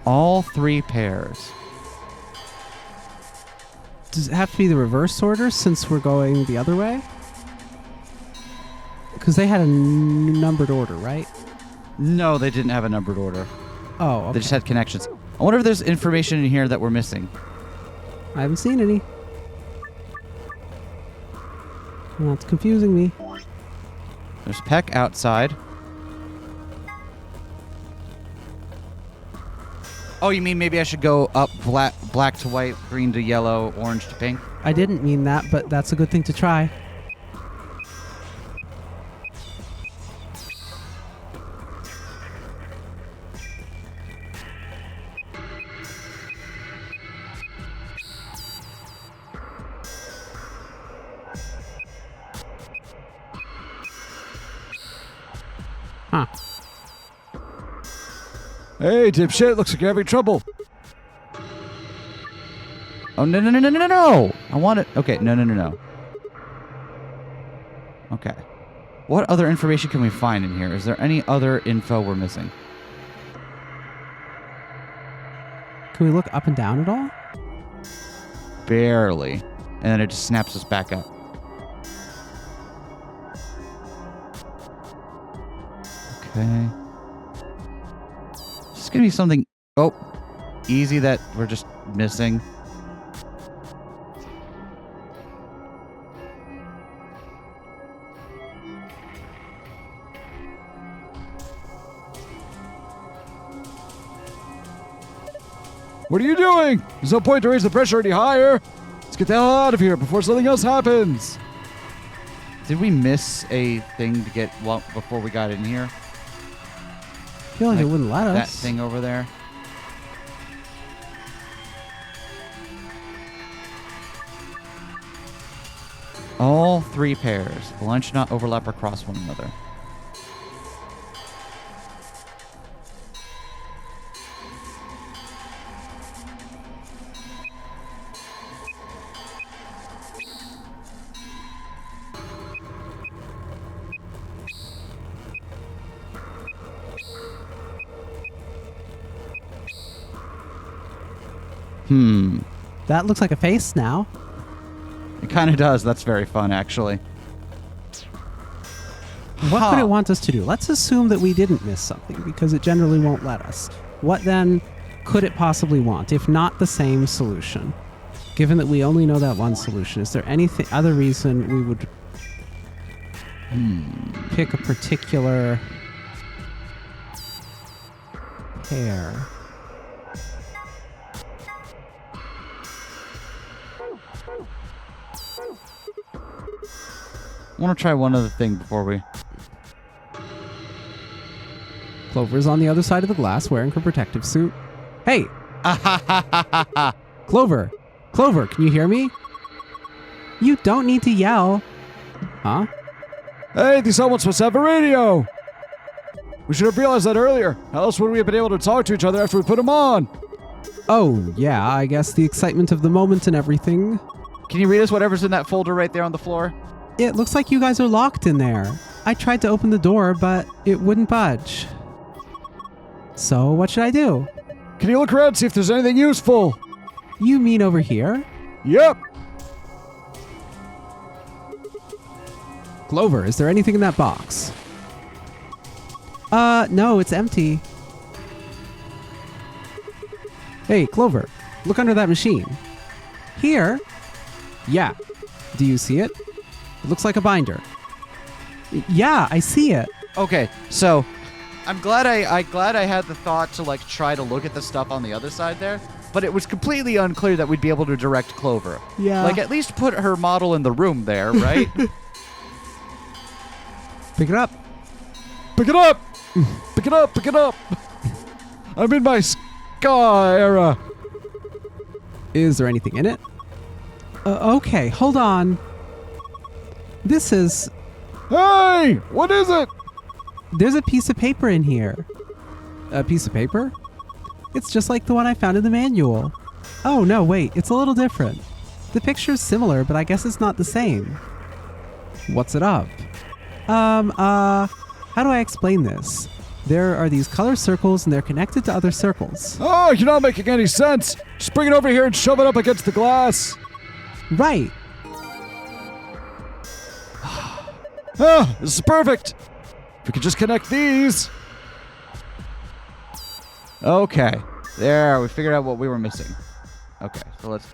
All 3 pairs. Does it have to be the reverse order since we're going the other way? Because they had a numbered order, right? No, they didn't have a numbered order. Oh, okay. They just had connections. I wonder if there's information in here that we're missing. I haven't seen any. That's confusing me. There's Peck outside. Oh, you mean maybe I should go up black to white, green to yellow, orange to pink? I didn't mean that, but that's a good thing to try. Huh. Hey, dipshit, looks like you're having trouble. Oh, no. I want it. Okay, no. Okay. What other information can we find in here? Is there any other info we're missing? Can we look up and down at all? Barely. And then it just snaps us back up. Okay. It's going to be something... Oh. Easy that we're just missing. What are you doing? There's no point to raise the pressure any higher. Let's get the hell out of here before something else happens. Did we miss a thing to get before we got in here? I feel like it wouldn't let That us. thing over there? All 3 pairs. The line should not overlap or cross one another. That looks like a face now. It kind of does. That's very fun, actually. What could it want us to do? Let's assume that we didn't miss something because it generally won't let us. What then could it possibly want, if not the same solution? Given that we only know that one solution, is there any other reason we would pick a particular pair? I want to try one other thing before we... Clover's on the other side of the glass wearing her protective suit. Hey! Clover! Clover, can you hear me? You don't need to yell. Huh? Hey, these helmets must have a radio! We should have realized that earlier. How else would we have been able to talk to each other after we put them on? Oh, yeah, I guess the excitement of the moment and everything. Can you read us whatever's in that folder right there on the floor? It looks like you guys are locked in there. I tried to open the door, but it wouldn't budge. So, what should I do? Can you look around and see if there's anything useful? You mean over here? Yep. Clover, is there anything in that box? No, it's empty. Hey, Clover, look under that machine. Here? Yeah. Do you see it? It looks like a binder. Yeah, I see it. Okay, so I'm glad I had the thought to like try to look at the stuff on the other side there, but it was completely unclear that we'd be able to direct Clover. Yeah. Like at least put her model in the room there, right? Pick it up. Pick it up! Pick it up, pick it up! I'm in my sky era. Is there anything in it? Okay, hold on. This is... Hey! What is it? There's a piece of paper in here. A piece of paper? It's just like the one I found in the manual. Oh, no, wait. It's a little different. The picture's similar, but I guess it's not the same. What's it of? How do I explain this? There are these color circles, and they're connected to other circles. Oh, you're not making any sense. Just bring it over here and shove it up against the glass. Right. Ah, this is perfect. If we could just connect these. Okay, there, we figured out what we were missing. Okay, so let's...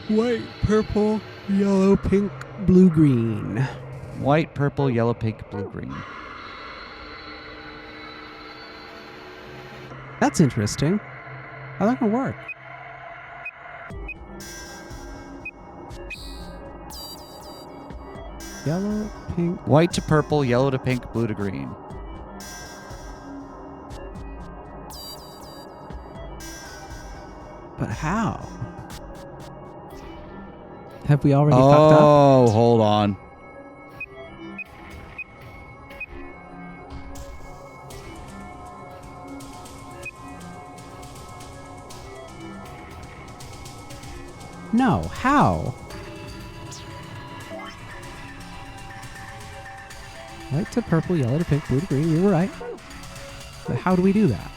White, purple, yellow, pink, blue, green. White, purple, yellow, pink, blue, green. That's interesting. How's that gonna work? Yellow, pink. White to purple, yellow to pink, blue to green. But how? Have we already fucked up? Oh, hold on. No, how? White to purple, yellow to pink, blue to green. We were right. But how do we do that?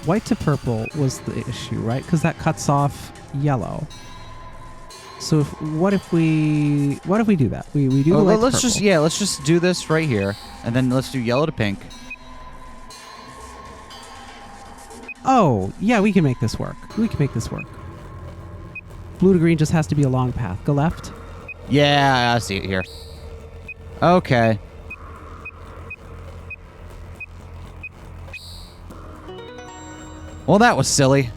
White to purple was the issue, right? Because that cuts off yellow. So what if we do that? We do the white to let's purple. let's just do this right here, and then let's do yellow to pink. Oh, yeah, we can make this work. We can make this work. Blue to green just has to be a long path. Go left. Yeah, I see it here. Okay. Well, that was silly.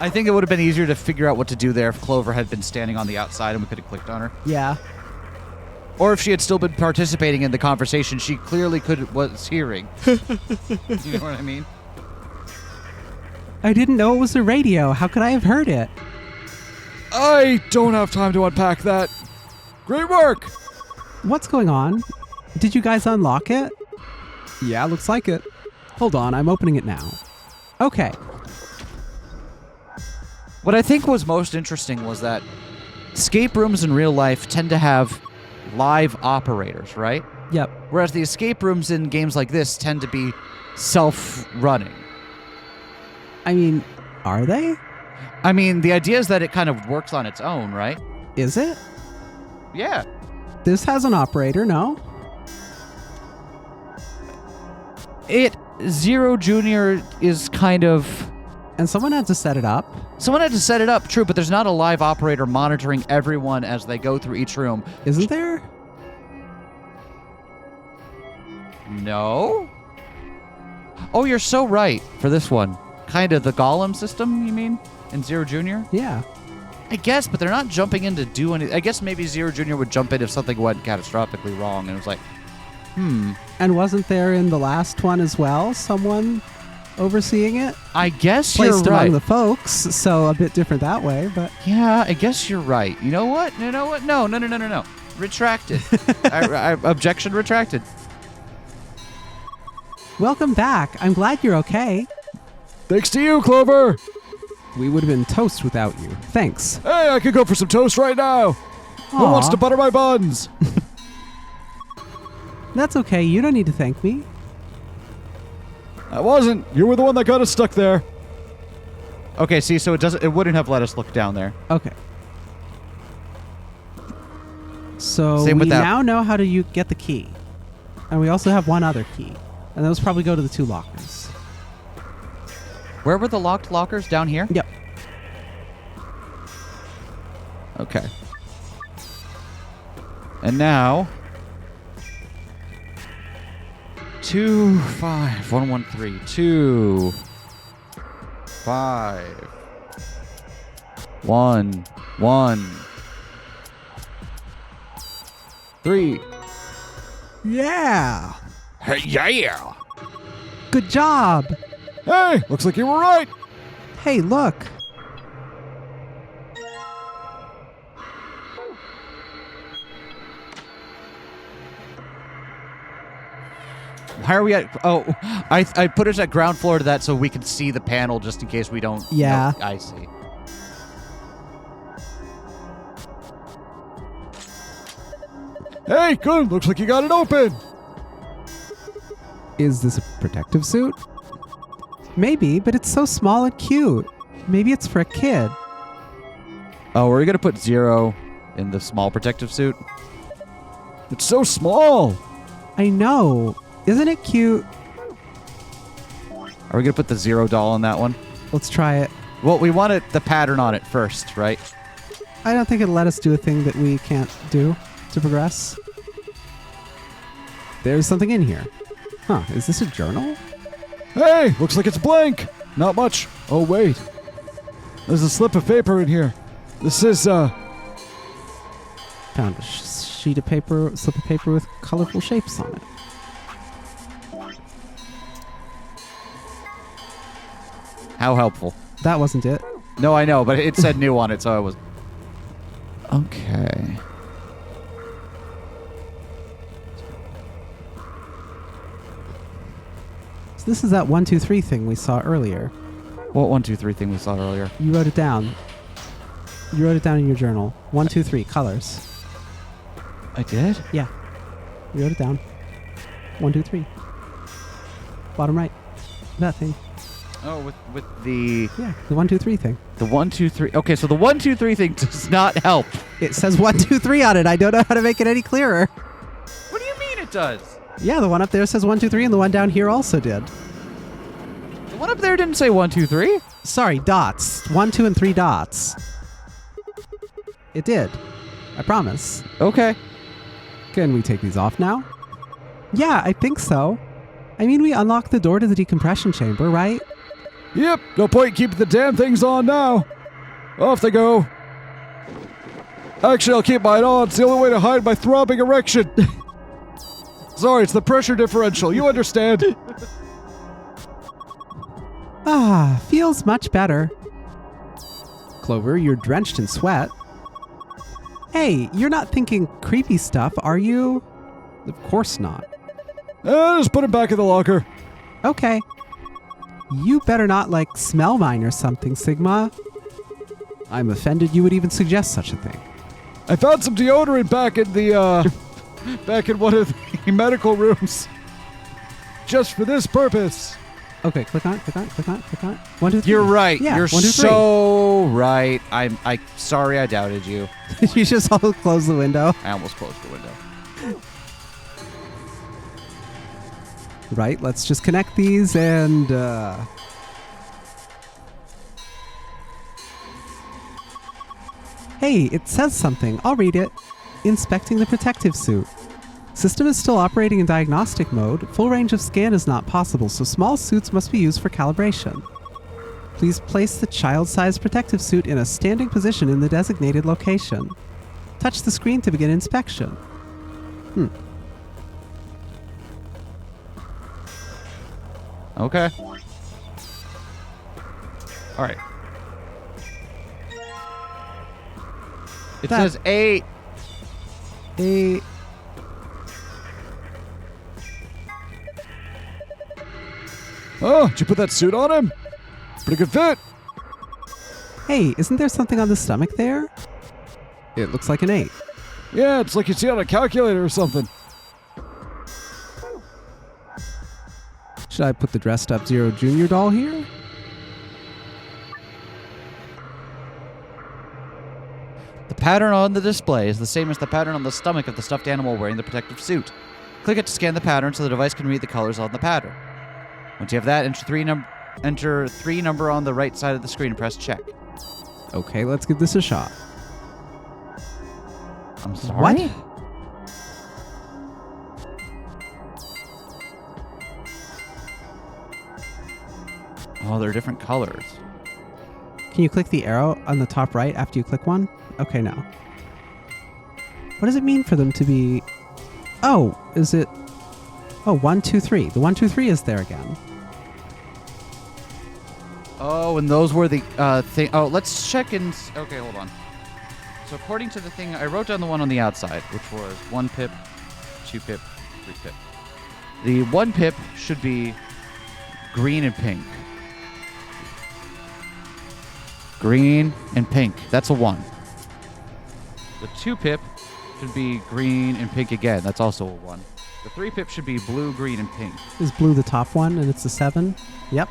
I think it would have been easier to figure out what to do there if Clover had been standing on the outside and we could have clicked on her. Yeah. Or if she had still been participating in the conversation, she clearly was hearing. You know what I mean? I didn't know it was a radio. How could I have heard it? I don't have time to unpack that. Great work. What's going on? Did you guys unlock it? Yeah, looks like it. Hold on, I'm opening it now. Okay. What I think was most interesting was that escape rooms in real life tend to have live operators, right? Yep. Whereas the escape rooms in games like this tend to be self-running. I mean, are they? I mean, the idea is that it kind of works on its own, right? Is it? Yeah. This has an operator, no? Zero Junior is kind of... And someone had to set it up. Someone had to set it up, true, but there's not a live operator monitoring everyone as they go through each room. Isn't there? No? Oh, you're so right for this one. Kind of the golem system, you mean? In Zero Junior? Yeah. I guess, but they're not jumping in to do anything. I guess maybe Zero Junior would jump in if something went catastrophically wrong, and it was like, And wasn't there in the last one as well someone overseeing it? I guess Placed you're right. among the folks, so a bit different that way, but... Yeah, I guess you're right. You know what? No. Retracted. Objection retracted. Welcome back. I'm glad you're okay. Thanks to you, Clover. We would have been toast without you. Thanks. Hey, I could go for some toast right now. Who wants to butter my buns? That's okay. You don't need to thank me. I wasn't. You were the one that got us stuck there. Okay, see, so it wouldn't have let us look down there. Okay. So Same we with that. now know how to get the key. And we also have one other key. And those probably go to the 2 lockers. Where were the locked lockers? Down here? Yep. Okay. And now 2 5 1 1 3 2 5 1 1 3. Yeah. Hey, yeah. Good job. Hey, looks like you were right. Hey, look. Why are we at? Oh, I put us at ground floor to that so we can see the panel just in case we don't. Yeah. No, I see. Hey, good. Looks like you got it open. Is this a protective suit? Maybe, but it's so small and cute. Maybe it's for a kid. Oh, we're gonna put 0 in the small protective suit. It's so small. I know. Isn't it cute? Are we gonna put the 0 doll in that one? Let's try it. Well, we wanted the pattern on it first, right? I don't think it'll let us do a thing that we can't do to progress. There's something in here. Huh, is this a journal? Hey, looks like it's blank. Not much. Oh, wait. There's a slip of paper in here. This is, Found a sheet of paper, slip of paper with colorful shapes on it. How helpful. That wasn't it. No, I know, but it said new on it, so I was. Okay. So this is that 1, 2, 3 thing we saw earlier. What 1 2 3 thing we saw earlier? You wrote it down. You wrote it down in your journal. 1, 2, 3, colors. I did? Yeah. You wrote it down. 1, 2, 3. Bottom right. That thing. Oh, with the Yeah, the 1, 2, 3 thing. 1 2 3. Okay, so the 1 2 3 thing does not help. It says 1, 2, 3 on it. I don't know how to make it any clearer. What do you mean it does? Yeah, the one up there says 1, 2, 3, and the one down here also did. The one up there didn't say 1 2 3. Sorry, dots. 1, 2, and 3 dots. It did. I promise. Okay. Can we take these off now? Yeah, I think so. I mean, we unlocked the door to the decompression chamber, right? yep, no point keeping the damn things on now. Off they go. Actually, I'll keep mine on. It's the only way to hide my throbbing erection. Sorry, it's the pressure differential. You understand? Ah, feels much better. Clover, you're drenched in sweat. Hey, you're not thinking creepy stuff, are you? Of course not. Just put it back in the locker. Okay. You better not, smell mine or something, Sigma. I'm offended you would even suggest such a thing. I found some deodorant back in the, back in one of the medical rooms. Just for this purpose. Okay, click on, click on, click on, click on. 1, 2, 3. You're right. Yeah, You're 1, 2, 3. so right. I'm sorry I doubted you. You just all close the window. I almost closed the window. Right, let's just connect these and, Hey, it says something. I'll read it. Inspecting the protective suit. System is still operating in diagnostic mode. Full range of scan is not possible, so small suits must be used for calibration. Please place the child-sized protective suit in a standing position in the designated location. Touch the screen to begin inspection. Okay. All right. It says 8. Oh, did you put that suit on him? Pretty good fit. Hey, isn't there something on the stomach there? It looks like an 8. Yeah, it's like you see on a calculator or something. Should I put the dressed up Zero Junior doll here? The pattern on the display is the same as the pattern on the stomach of the stuffed animal wearing the protective suit. Click it to scan the pattern so the device can read the colors on the pattern. Once you have that, enter 3 number on the right side of the screen and press check. Okay, let's give this a shot. I'm sorry? What? Oh, they're different colors. Can you click the arrow on the top right after you click one? Okay, now. What does it mean for them to be... Oh, is it... Oh, 1, 2, 3. The 1, 2, 3 is there again. Oh, and those were the thing. Oh, let's check in. Okay, hold on. So according to the thing, I wrote down the one on the outside, which was 1 pip, 2 pip, 3 pip. The 1 pip should be green and pink. Green and pink. That's a 1. The 2 pip should be green and pink again. That's also a 1. The 3 pip should be blue, green, and pink. Is blue the top one and it's a 7? Yep.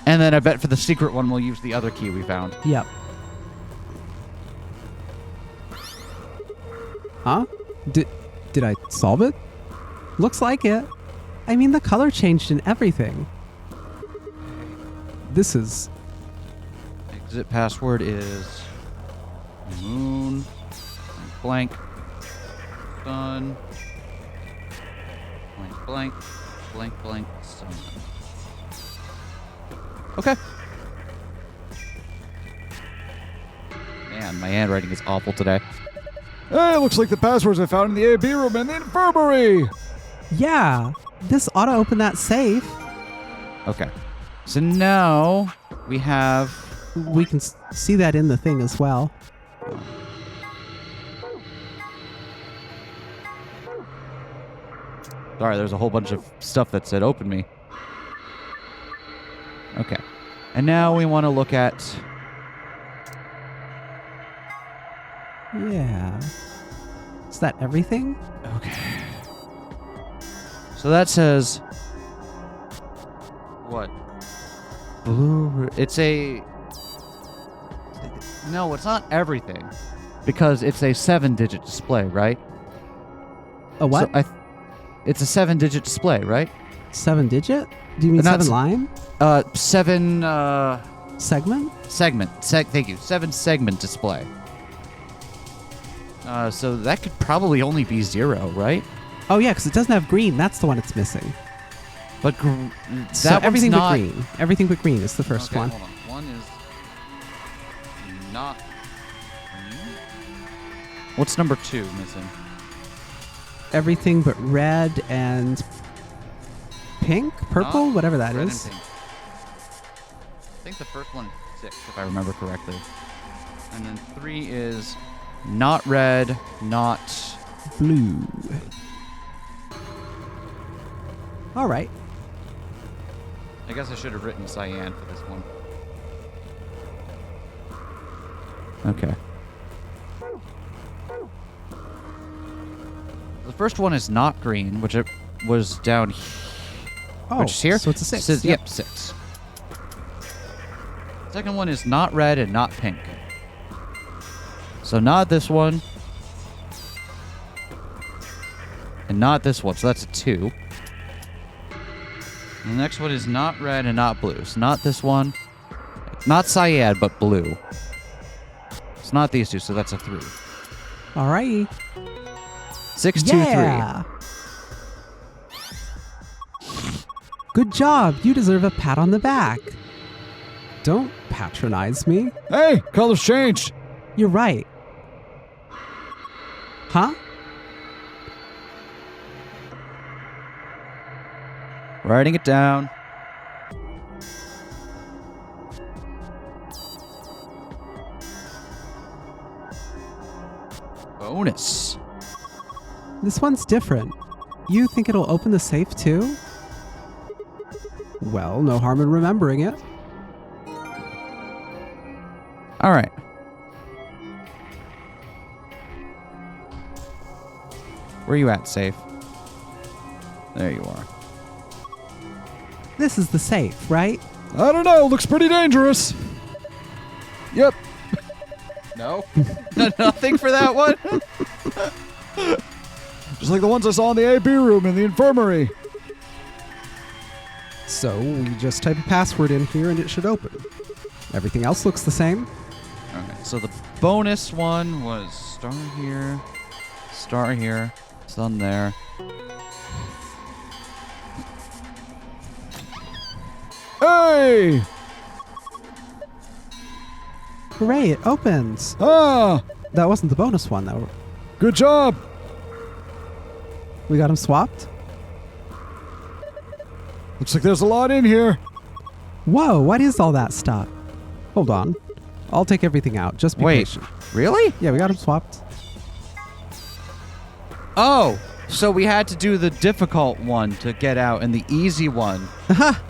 And then I bet for the secret one, we'll use the other key we found. Yep. Huh? Did I solve it? Looks like it. I mean, the color changed and everything. This is... Exit password is moon blank sun blank blank sun. Okay. Man, my handwriting is awful today. Hey, looks like the passwords I found in the AB room in the infirmary. Yeah, this ought to open that safe. Okay. So now we have... We can see that in the thing as well. Sorry, there's a whole bunch of stuff that said open me. Okay. And now we want to look at... Yeah. Is that everything? Okay. So that says... What? Blue... It's a... No, it's not everything. Because it's a 7-digit display, right? A what? So it's a 7-digit display, right? 7-digit? Do you mean Not 7 line? 7... Segment? Segment. Thank you. 7-segment display. So that could probably only be 0, right? Oh yeah, because it doesn't have green. That's the one it's missing. But So that everything one's not... but green. Everything but green is the first Okay, one. hold on. One is not green. What's number 2 missing? Everything but red and pink, purple, Not whatever that red is. and pink. I think the first one is 6, if I remember correctly. And then 3 is not red, not... Blue. All right. I guess I should have written cyan for this one. Okay. The first one is not green, which it was down here. Oh, Which is here? so it's a 6. Says, yep, 6. Second one is not red and not pink. So not this one. And not this one. So that's a 2. And the next one is not red and not blue. So not this one. Not cyan, but blue. It's not these two, so that's a 3. All right. 623. Yeah! Good job. You deserve a pat on the back. Don't patronize me. Hey, colors changed. You're right. Huh? Writing it down. Bonus. This one's different. You think it'll open the safe too? Well, no harm in remembering it. All right. Where are you at, safe? There you are. This is the safe, right? I don't know. Looks pretty dangerous. Yep. No? Nothing for that one? Just like the ones I saw in the AB room in the infirmary. So we just type a password in here and it should open. Everything else looks the same. Okay, so the bonus one was star here, sun there. Hey! Hooray, it opens. Ah! That wasn't the bonus one, though. Good job! We got them swapped? Looks like there's a lot in here. Whoa, what is all that stuff? Hold on. I'll take everything out. Just be patient. Really? Yeah, we got them swapped. Oh, so we had to do the difficult one to get out and the easy one. Aha!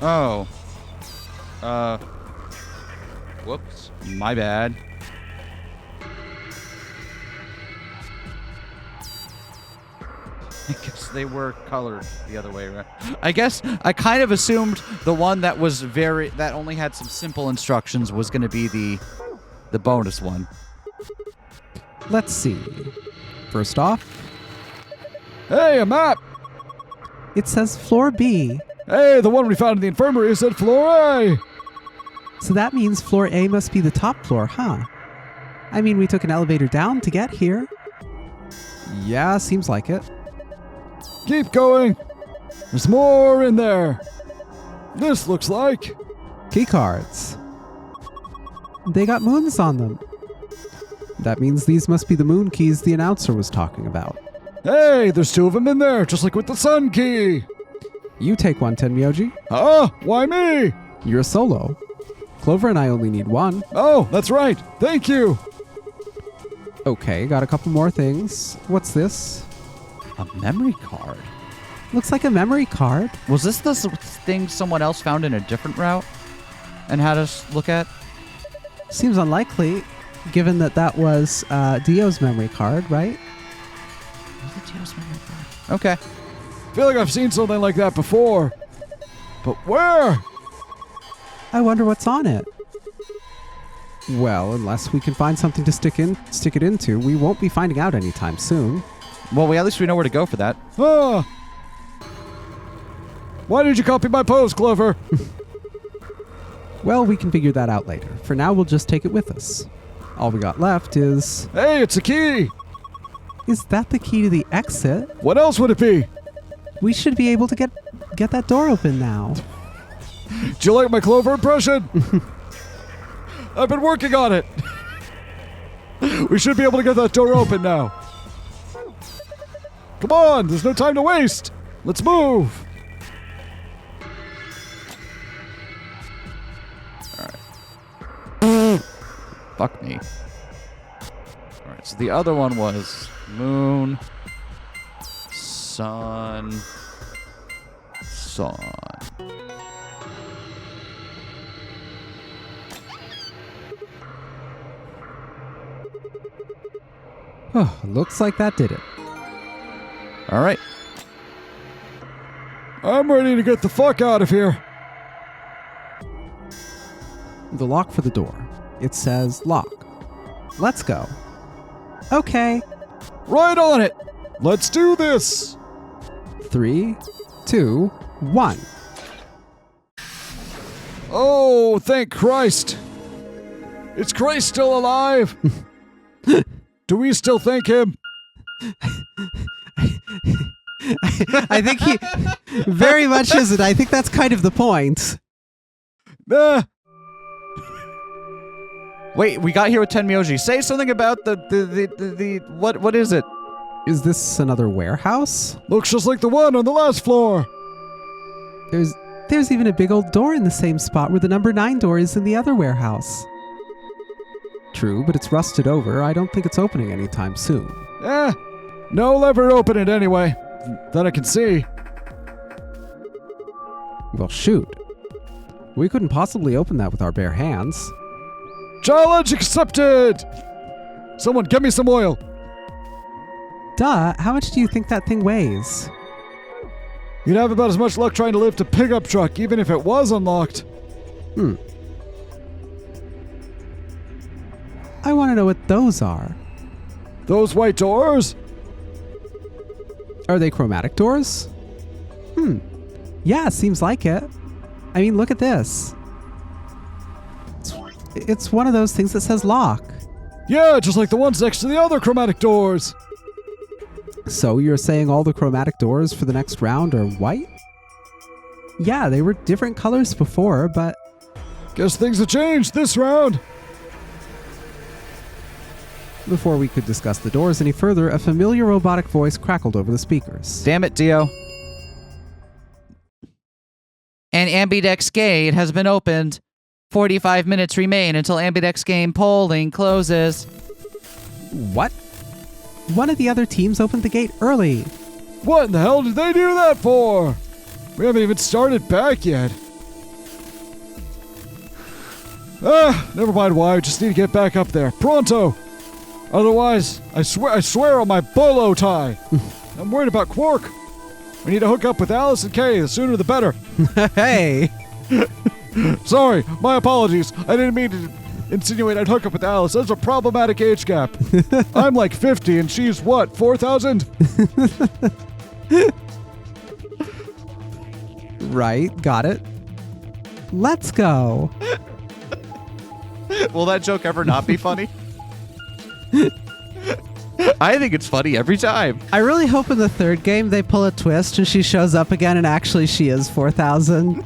Oh. Whoops. My bad. I guess they were colored the other way around. I guess I kind of assumed the one that was that only had some simple instructions was going to be the bonus one. Let's see. First off, Hey, a map! it says floor B. Hey, the one we found in the infirmary said floor A! So that means floor A must be the top floor, huh? I mean, we took an elevator down to get here. Yeah, seems like it. Keep going! There's more in there! This looks like... Key cards. They got moons on them. That means these must be the moon keys the announcer was talking about. Hey, there's two of them in there, just like with the sun key! You take one, Tenmyoji. Huh? Why me? You're a solo. Clover and I only need one. Oh, that's right. Thank you. Okay, got a couple more things. What's this? A memory card. Looks like a memory card. Was this the thing someone else found in a different route and had us look at? Seems unlikely, given that that was Dio's memory card, right? Was it Dio's memory card? Okay. I feel like I've seen something like that before. But where? I wonder what's on it. Well, unless we can find something to stick it into, we won't be finding out anytime soon. Well, at least we know where to go for that. Ah. Why did you copy my pose, Clover? Well, we can figure that out later. For now, we'll just take it with us. All we got left is... Hey, it's a key. Is that the key to the exit? What else would it be? We should be able to get that door open now. Do you like my Clover impression? I've been working on it. We should be able to get that door open now. Come on, there's no time to waste. Let's move. Fuck me. Alright, so the other one was moon, sun, sun. Oh, looks like that did it. Alright. I'm ready to get the fuck out of here. The lock for the door. It says lock. Let's go. Okay. Right on it. Let's do this. 3, 2, 1. Oh, thank Christ. Is Christ still alive? Do we still thank him? I think he very much isn't. I think that's kind of the point. Wait, we got here with Tenmyoji. Say something about the what is it? Is this another warehouse? Looks just like the one on the last floor. There's even a big old door in the same spot where the number 9 door is in the other warehouse. True, but it's rusted over. I don't think it's opening anytime soon. No lever to open it anyway. That I can see. Well, shoot. We couldn't possibly open that with our bare hands. Challenge accepted! Someone get me some oil. Duh, how much do you think that thing weighs? You'd have about as much luck trying to lift a pickup truck, even if it was unlocked. I want to know what those are. Those white doors? Are they chromatic doors? Yeah, seems like it. I mean, look at this. It's one of those things that says lock. Yeah, just like the ones next to the other chromatic doors. So you're saying all the chromatic doors for the next round are white? Yeah, they were different colors before, but... Guess things have changed this round. Before we could discuss the doors any further, a familiar robotic voice crackled over the speakers. Damn it, Dio. An Ambidex gate has been opened. 45 minutes remain until Ambidex game polling closes. What? One of the other teams opened the gate early. What in the hell did they do that for? We haven't even started back yet. Never mind why. I just need to get back up there. Pronto! Otherwise, I swear on my bolo tie. I'm worried about Quark. We need to hook up with Alice and Kay. The sooner the better. Hey! Sorry, my apologies. I didn't mean to insinuate I'd hook up with Alice. That's a problematic age gap. I'm like 50 and she's what, 4,000? Right, got it. Let's go. Will that joke ever not be funny? I think it's funny every time. I really hope in the third game they pull a twist and she shows up again and actually she is 4,000.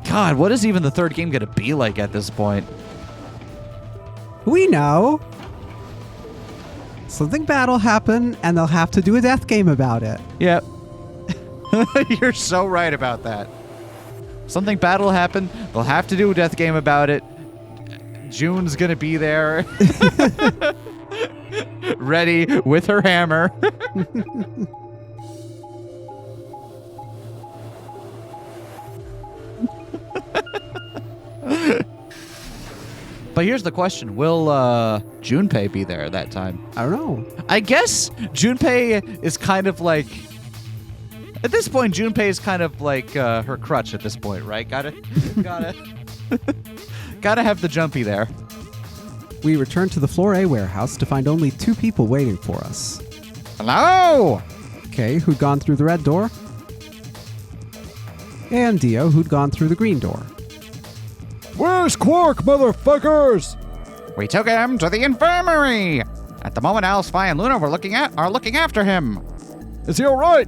God, what is even the third game going to be like at this point? We know. Something bad will happen and they'll have to do a death game about it. Yep. You're so right about that. Something bad will happen. They'll have to do a death game about it. June's going to be there. Ready with her hammer. But here's the question. Will Junpei be there that time? I don't know. I guess Junpei is kind of like... At this point, Junpei is kind of like her crutch at this point, right? Gotta have the jumpy there. We returned to the Floor A warehouse to find only 2 people waiting for us. Hello! Kay, who'd gone through the red door, and Dio, who'd gone through the green door. Where's Quark, motherfuckers? We took him to the infirmary. At the moment, Alpha and Luna are looking after him. Is he all right?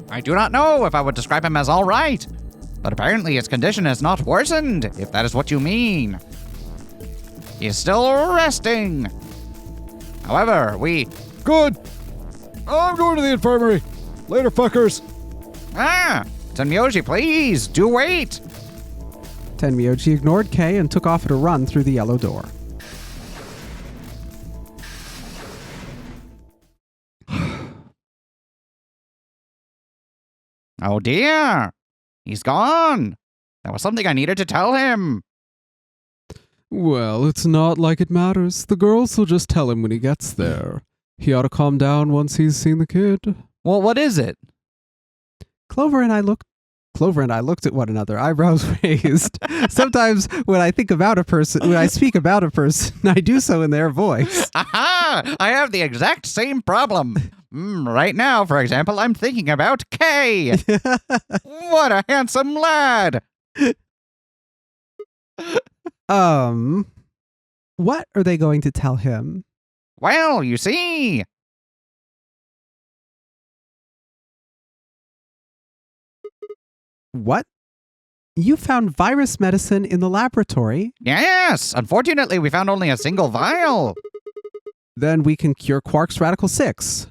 I do not know if I would describe him as all right, but apparently his condition has not worsened, if that is what you mean. He is still resting. However, Good. I'm going to the infirmary. Later, fuckers. Tenmyoji, please, do wait. Tenmyoji ignored Kay and took off at a run through the yellow door. Oh dear, he's gone. That was something I needed to tell him. Well, it's not like it matters. The girls will just tell him when he gets there. He ought to calm down once he's seen the kid. Well, what is it? Clover and I looked at one another, eyebrows raised. Sometimes when I speak about a person, I do so in their voice. Aha! I have the exact same problem. Right now, for example, I'm thinking about Kay. What a handsome lad. What are they going to tell him? Well, you see. What? You found virus medicine in the laboratory? Yes. Unfortunately, we found only a single vial. Then we can cure Quark's Radical 6.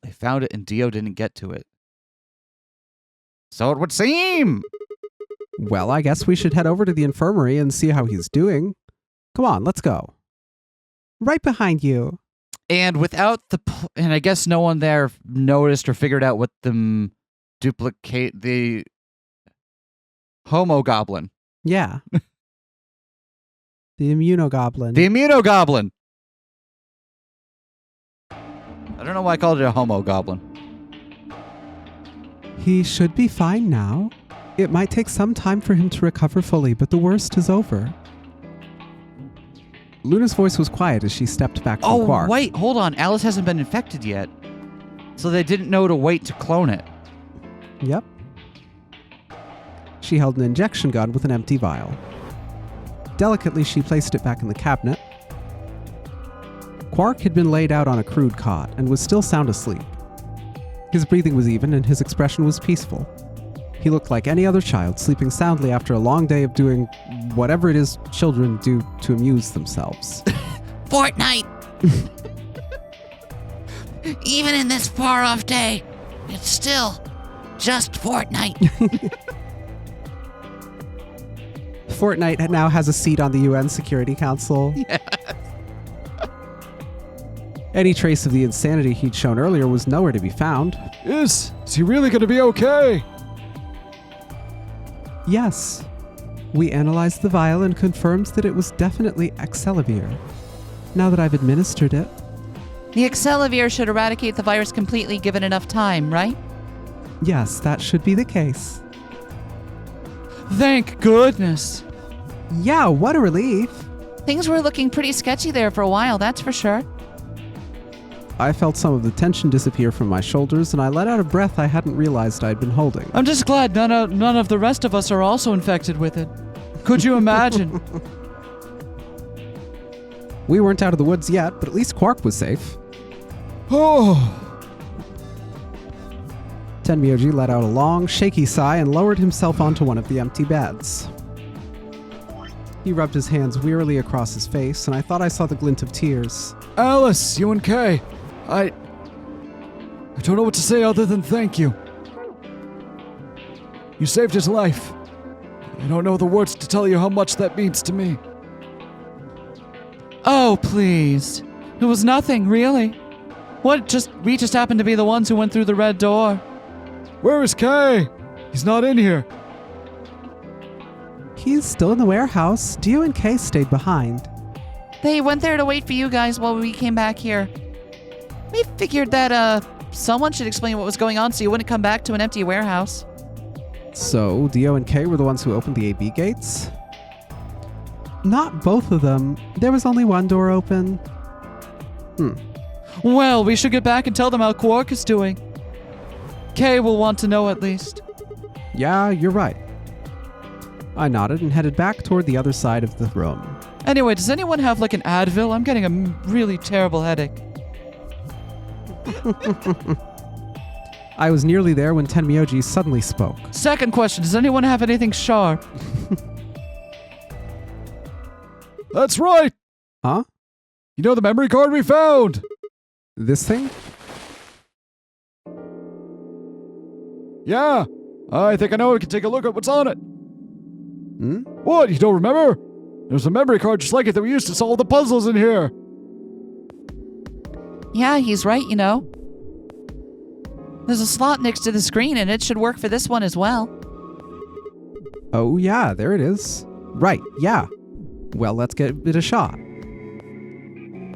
They found it and Dio didn't get to it. So it would seem. Well, I guess we should head over to the infirmary and see how he's doing. Come on, let's go. Right behind you. And without and I guess no one there noticed or figured out what the duplicate the Homo Goblin. Yeah. The Immunogoblin. The Immunogoblin. I don't know why I called it a Homo Goblin. He should be fine now. It might take some time for him to recover fully, but the worst is over. Luna's voice was quiet as she stepped back from Quark. Oh, wait, hold on. Alice hasn't been infected yet. So they didn't know to wait to clone it. Yep. She held an injection gun with an empty vial. Delicately, she placed it back in the cabinet. Quark had been laid out on a crude cot and was still sound asleep. His breathing was even and his expression was peaceful. He looked like any other child sleeping soundly after a long day of doing whatever it is children do to amuse themselves. Fortnite! Even in this far-off day, it's still just Fortnite. Fortnite now has a seat on the UN Security Council. Yeah. Any trace of the insanity he'd shown earlier was nowhere to be found. Is he really going to be okay? Yes. We analyzed the vial and confirmed that it was definitely Excelivir. Now that I've administered it. The Excelivir should eradicate the virus completely given enough time, right? Yes, that should be the case. Thank goodness. Yeah, what a relief. Things were looking pretty sketchy there for a while, that's for sure. I felt some of the tension disappear from my shoulders, and I let out a breath I hadn't realized I'd been holding. I'm just glad none of the rest of us are also infected with it. Could you imagine? We weren't out of the woods yet, but at least Quark was safe. Oh, Tenmyoji let out a long, shaky sigh and lowered himself onto one of the empty beds. He rubbed his hands wearily across his face, and I thought I saw the glint of tears. Alice, UNK. I don't know what to say other than thank you. You saved his life. I don't know the words to tell you how much that means to me. Oh, please. It was nothing, really. We just happened to be the ones who went through the red door. Where is Kay? He's not in here. He's still in the warehouse. Dio and Kay stayed behind. They went there to wait for you guys while we came back here. We figured that, someone should explain what was going on so you wouldn't come back to an empty warehouse. So, Dio and Kay were the ones who opened the AB gates? Not both of them. There was only one door open. Well, we should get back and tell them how Quark is doing. Kay will want to know at least. Yeah, you're right. I nodded and headed back toward the other side of the room. Anyway, does anyone have like an Advil? I'm getting a really terrible headache. I was nearly there when Tenmyoji suddenly spoke. Second question, does anyone have anything sharp? That's right. Huh? You know the memory card we found? This thing? Yeah. I think I know. We can take a look at what's on it. Hmm? What? You don't remember? There's a memory card just like it that we used to solve the puzzles in here. Yeah, he's right, you know. There's a slot next to the screen, and it should work for this one as well. Oh yeah, there it is. Right, yeah. Well, let's give it a shot.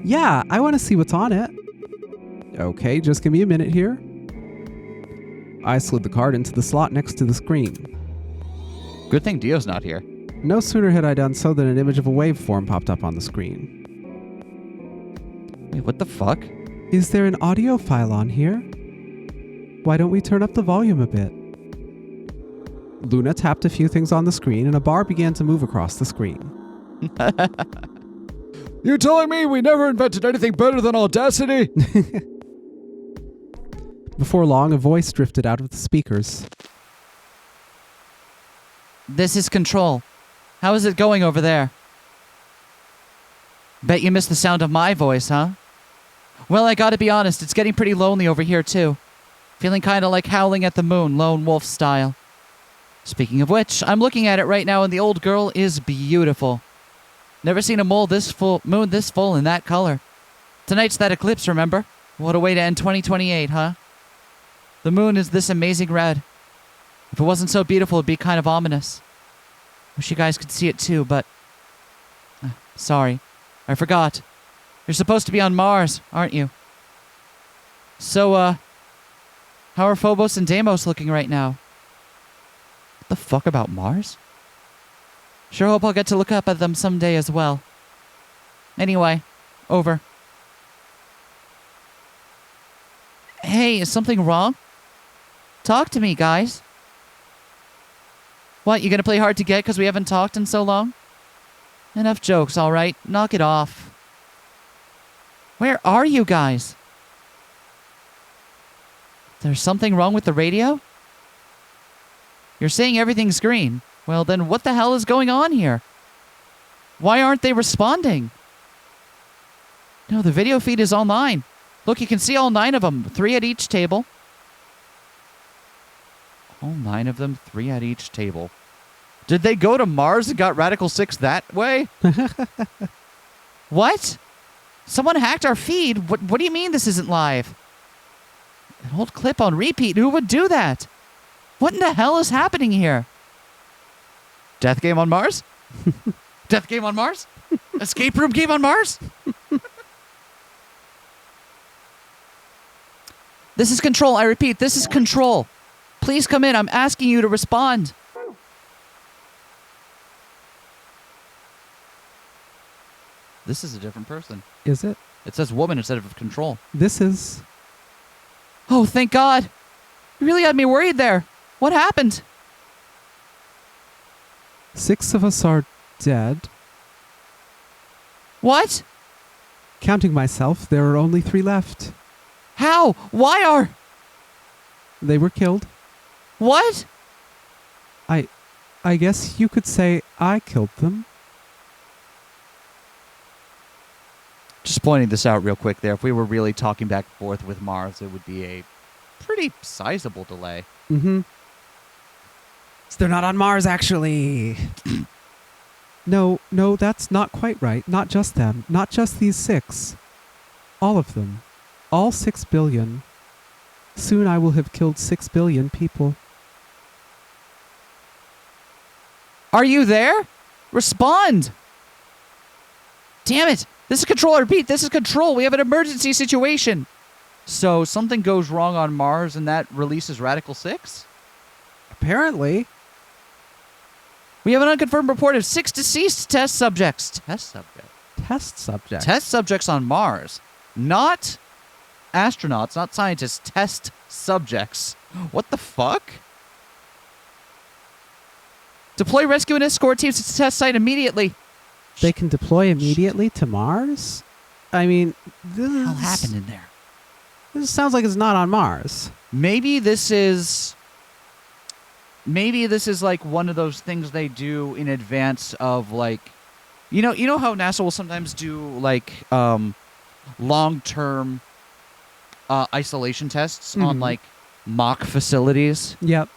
Yeah, I want to see what's on it. Okay, just give me a minute here. I slid the card into the slot next to the screen. Good thing Dio's not here. No sooner had I done so than an image of a waveform popped up on the screen. Wait, what the fuck? Is there an audio file on here? Why don't we turn up the volume a bit? Luna tapped a few things on the screen and a bar began to move across the screen. You telling me we never invented anything better than audacity? Before long, a voice drifted out of the speakers. This is Control. How is it going over there? Bet you missed the sound of my voice, huh? Well, I gotta be honest, it's getting pretty lonely over here, too. Feeling kinda like howling at the moon, lone wolf style. Speaking of which, I'm looking at it right now and the old girl is beautiful. Never seen a moon this full in that color. Tonight's that eclipse, remember? What a way to end 2028, huh? The moon is this amazing red. If it wasn't so beautiful, it'd be kind of ominous. Wish you guys could see it too, but... sorry. I forgot. You're supposed to be on Mars, aren't you? So, how are Phobos and Deimos looking right now? What the fuck about Mars? Sure hope I'll get to look up at them someday as well. Anyway, over. Hey, is something wrong? Talk to me, guys. What, you gonna play hard to get because we haven't talked in so long? Enough jokes, alright? Knock it off. Where are you guys? There's something wrong with the radio? You're saying everything's green. Well, then what the hell is going on here? Why aren't they responding? No, the video feed is online. Look, you can see all 9 of them, 3 at each table. All 9 of them, 3 at each table. Did they go to Mars and got Radical 6 that way? What? Someone hacked our feed? What do you mean this isn't live? An old clip on repeat? Who would do that? What in the hell is happening here? Death game on Mars? Death game on Mars? Escape room game on Mars? This is Control. I repeat, this is Control. Please come in. I'm asking you to respond. This is a different person. Is it? It says woman instead of Control. This is... Oh, thank God. You really had me worried there. What happened? 6 of us are dead. What? Counting myself, there are only 3 left. How? Why are... They were killed. What? I guess you could say I killed them. Just pointing this out real quick there. If we were really talking back and forth with Mars, it would be a pretty sizable delay. Mm-hmm. So they're not on Mars, actually. No, that's not quite right. Not just them. Not just these 6. All of them. All 6 billion. Soon I will have killed 6 billion people. Are you there? Respond. Damn it. This is Control. I repeat, this is Control. We have an emergency situation. So something goes wrong on Mars and that releases Radical 6? Apparently. We have an unconfirmed report of 6 deceased test subjects. Test subject. Test subject. Test subjects on Mars. Not astronauts, not scientists. Test subjects. What the fuck? Deploy rescue and escort teams to the test site immediately. They can deploy immediately to Mars? I mean, this What the hell happened in there? This sounds like it's not on Mars. Maybe this is like one of those things they do in advance of, like, you know how NASA will sometimes do like long-term isolation tests on like mock facilities. Yep.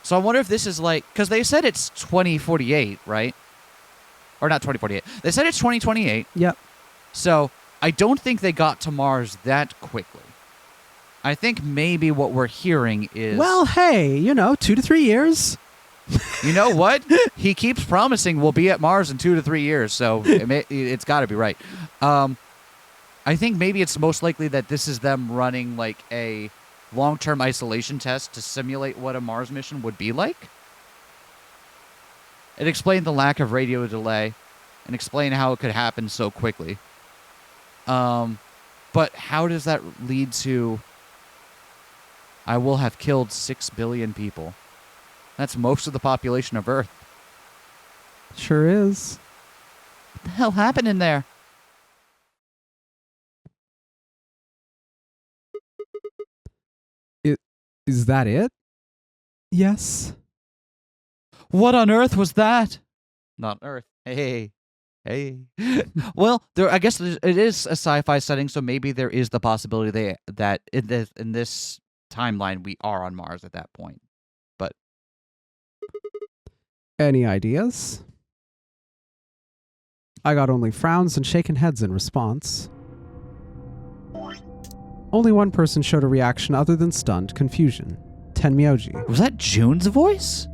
So I wonder if this is like, because they said it's 2048, right? Or not 2048. They said it's 2028. Yep. So I don't think they got to Mars that quickly. I think maybe what we're hearing is... Well, hey, 2 to 3 years. You know what? He keeps promising we'll be at Mars in 2 to 3 years, so it's got to be right. I think maybe it's most likely that this is them running like a long-term isolation test to simulate what a Mars mission would be like. It explained the lack of radio delay and explained how it could happen so quickly. But how does that lead to... I will have killed 6 billion people. That's most of the population of Earth. Sure is. What the hell happened in there? Is that it? Yes. What on earth was that? Not Earth. Hey. Well, I guess it is a sci-fi setting, so maybe there is the possibility that in this timeline we are on Mars at that point. But Any ideas? I got only frowns and shaken heads in response. Only one person showed a reaction other than stunned confusion. Tenmyoji. was that June's voice?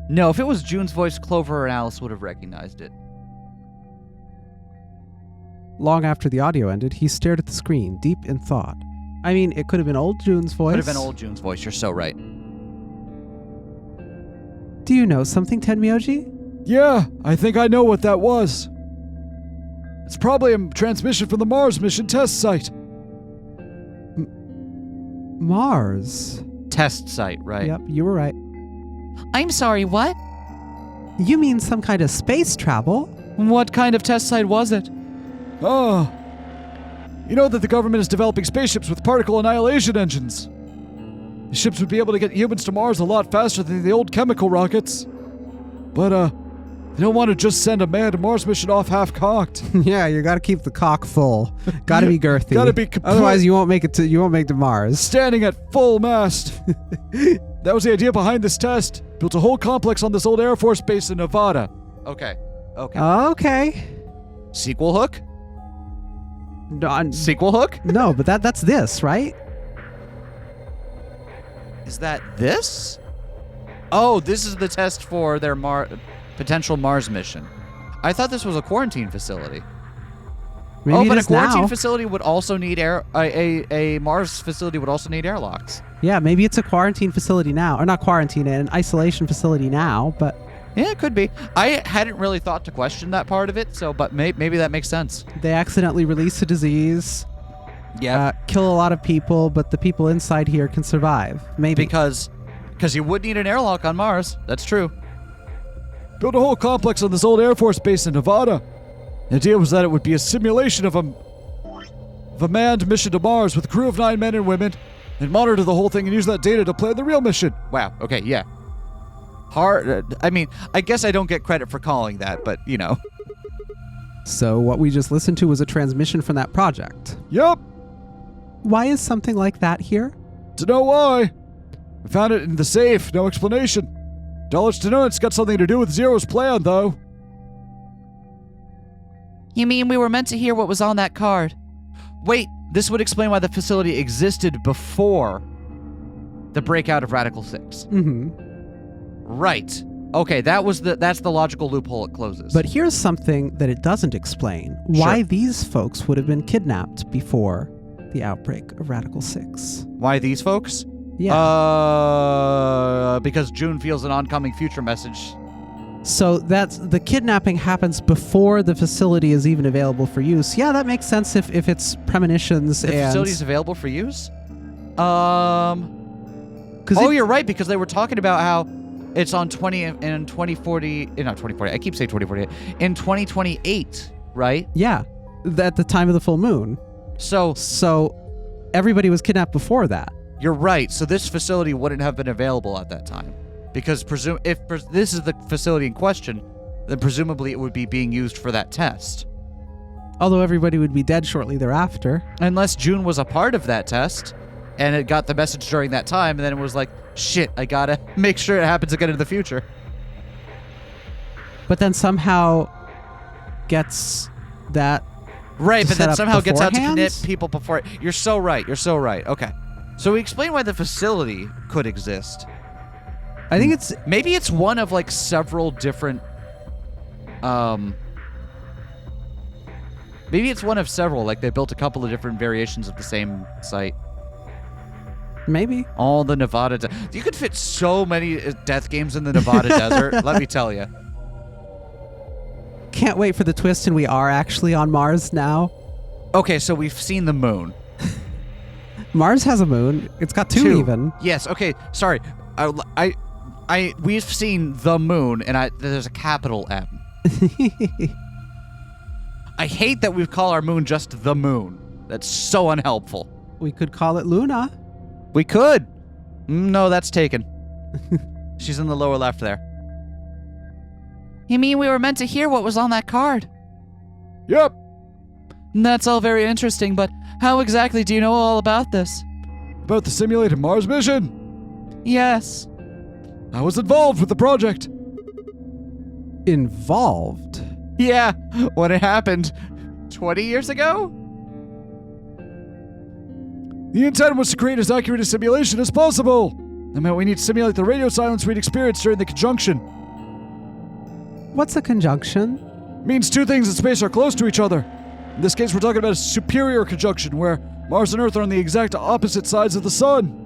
No, if it was June's voice, Clover and Alice would have recognized it. Long after the audio ended, he stared at the screen, deep in thought. I mean, it could have been old June's voice. Could have been old June's voice. You're so right. Do you know something, Tenmyoji? Yeah, I think I know what that was. It's probably a transmission from the Mars mission test site. Mars. Test site, right? Yep, you were right. I'm sorry, what? You mean some kind of space travel? What kind of test site was it? Oh. You know that the government is developing spaceships with particle annihilation engines. The ships would be able to get humans to Mars a lot faster than the old chemical rockets. But, they don't want to just send a manned Mars mission off half-cocked. Yeah, you gotta keep the cock full. Gotta be girthy. Gotta be complete. Otherwise you won't make it to Mars. Standing at full mast. That was the idea behind this test. Built a whole complex on this old Air Force base in Nevada. Okay. Okay. Sequel hook? No, Sequel hook? no, but that's this, right? Is that this? Oh, this is the test for their potential Mars mission. I thought this was a quarantine facility. Maybe oh, it but a is quarantine now. facility would also need a Mars facility would also need airlocks. Yeah, maybe it's a quarantine facility now. Or not quarantine, an isolation facility now, but Yeah, it could be. I hadn't really thought to question that part of it, but maybe that makes sense. they accidentally release a disease, Yeah, kill a lot of people, but the people inside here can survive. Maybe. because you would need an airlock on Mars. That's true. Built a whole complex on this old Air Force base in Nevada. The idea was that it would be a simulation of a manned mission to Mars with a crew of 9 men and women, and monitor the whole thing and use that data to plan the real mission. Wow. Okay. Yeah. Hard. I mean, I guess I don't get credit for calling that, but you know. So what we just listened to was a transmission from that project. Yup. Why is something like that here? To know why. We found it in the safe. No explanation. Dollars to know it's got something to do with Zero's plan, though. You mean we were meant to hear what was on that card? Wait, this would explain why the facility existed before the breakout of Radical 6. Mm-hmm. Right. Okay, that's the logical loophole it closes. But here's something that it doesn't explain. Why Sure. these folks would have been kidnapped before the outbreak of Radical 6. why these folks? Yeah. Because June feels an oncoming future message. So that's the kidnapping happens before the facility is even available for use. Yeah, that makes sense if it's premonitions The and facility's available for use? 'cause You're right, because they were talking about how it's on 2040, not 2040, I keep saying 2048, in 2028, right? yeah, at the time of the full moon. So So everybody was kidnapped before that. you're right. So this facility wouldn't have been available at that time. Because if this is the facility in question, then presumably it would be being used for that test. Although everybody would be dead shortly thereafter. Unless June was a part of that test, and it got the message during that time, and then it was like, shit, I gotta make sure it happens again in the future. But then somehow gets that. Right, but set then up somehow gets out to beforehand? commit people before it. You're so right. Okay. So we explain why the facility could exist. I think it's Maybe it's one of like several different maybe it's one of several, like they built a couple of different variations of the same site. maybe. All the Nevada you could fit so many death games in the Nevada desert, let me tell you. Can't wait for the twist and we are actually on Mars now. Okay, so we've seen the moon. Mars has a moon. It's got two even. Yes, okay, sorry. We've seen the moon, and there's a capital M. I hate that we call our moon just the moon. That's so unhelpful. We could call it Luna. We could. No, that's taken. She's in the lower left there. You mean we were meant to hear what was on that card? Yep. That's all very interesting, but how exactly do you know all about this? About the simulated Mars mission? Yes. I was involved with the project. Involved? Yeah, when it happened 20 years ago? The intent was to create as accurate a simulation as possible. That meant we need to simulate the radio silence we'd experienced during the conjunction. What's a conjunction? Means two things in space are close to each other. In this case, we're talking about a superior conjunction where Mars and Earth are on the exact opposite sides of the sun.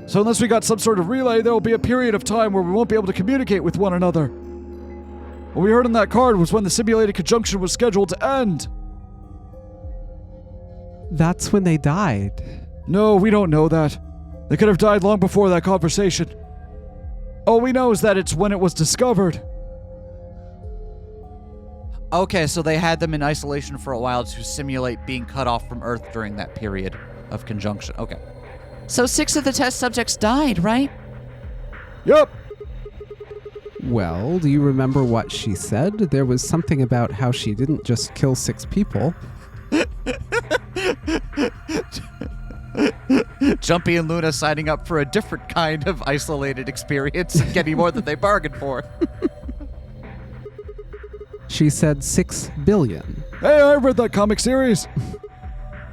So unless we got some sort of relay, there will be a period of time where we won't be able to communicate with one another. What we heard on that card was when the simulated conjunction was scheduled to end. That's when they died. No, we don't know that. They could have died long before that conversation. All we know is that it's when it was discovered. Okay, so they had them in isolation for a while to simulate being cut off from Earth during that period of conjunction. Okay. So 6 of the test subjects died, right? Yup. Well, do you remember what she said? There was something about how she didn't just kill 6 people. Jumpy and Luna signing up for a different kind of isolated experience and getting more than they bargained for. She said 6 billion. Hey, I read that comic series.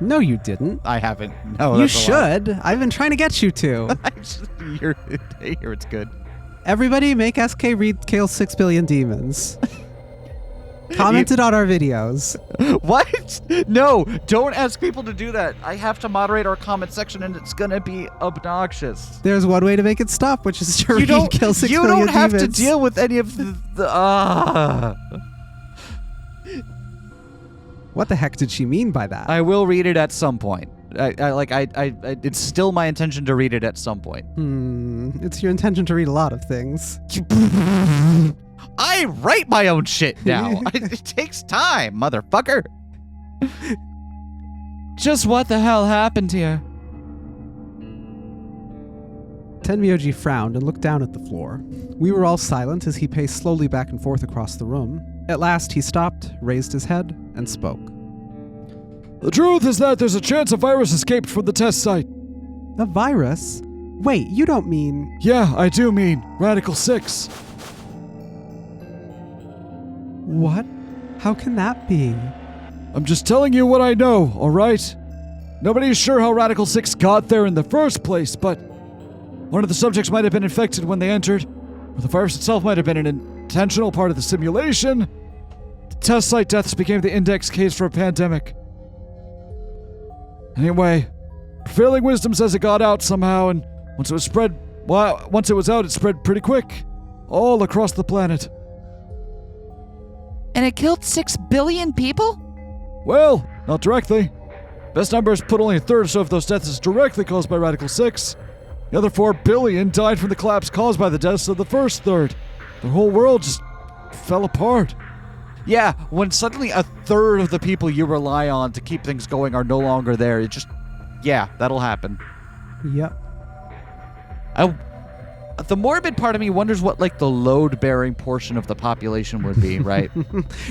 No, you didn't. I haven't. No, You that's a lie. should. I've been trying to get you to. I just hear it's good. Everybody make SK read Kill 6 Billion Demons. Commented on our videos. What? No, don't ask people to do that. I have to moderate our comment section and it's gonna be obnoxious. There's one way to make it stop, which is to You read don't, Kill 6 you Billion don't have Demons. to deal with any of the What the heck did she mean by that? I will read it at some point. It's still my intention to read it at some point. It's your intention to read a lot of things. I write my own shit now. It takes time, motherfucker. Just what the hell happened here? Tenmyoji frowned and looked down at the floor. We were all silent as he paced slowly back and forth across the room. At last, he stopped, raised his head, and spoke. The truth is that there's a chance a virus escaped from the test site. A virus? Wait, you don't mean... Yeah, I do mean Radical 6. What? How can that be? I'm just telling you what I know, alright? Nobody's sure how Radical 6 got there in the first place, but one of the subjects might have been infected when they entered, or the virus itself might have been an intentional part of the simulation. The test site deaths became the index case for a pandemic. Anyway, prevailing wisdom says it got out somehow, and once it was out, it spread pretty quick, all across the planet. And it killed 6 billion people? Well, not directly. Best numbers put only a third or so of those deaths as directly caused by Radical 6. The other 4 billion died from the collapse caused by the deaths of the first third. The whole world just fell apart. Yeah, when suddenly a third of the people you rely on to keep things going are no longer there, it just... Yeah, that'll happen. Yep. The morbid part of me wonders what, like, the load-bearing portion of the population would be, right?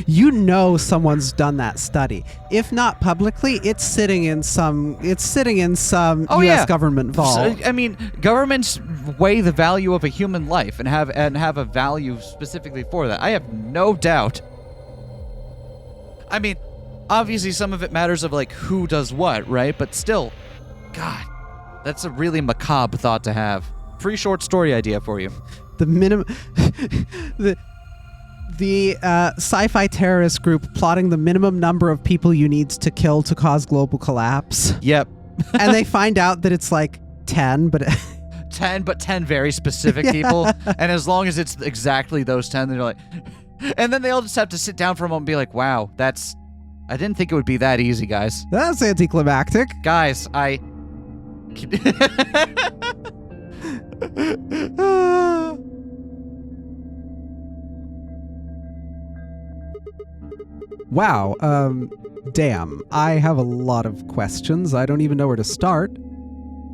You know someone's done that study. If not publicly, it's sitting in some Oh, US yeah. government vault. So, I mean, governments weigh the value of a human life and have a value specifically for that. I have no doubt. I mean, obviously some of it matters of, like, who does what, right? But still, God, that's a really macabre thought to have. Free short story idea for you. The minimum the sci-fi terrorist group plotting the minimum number of people you need to kill to cause global collapse. Yep. And they find out that it's like 10, but 10 very specific people. And as long as it's exactly those 10, they're like... And then they all just have to sit down for a moment and be like, wow, I didn't think it would be that easy, guys. that's anticlimactic. Guys, Wow, damn. I have a lot of questions. I don't even know where to start.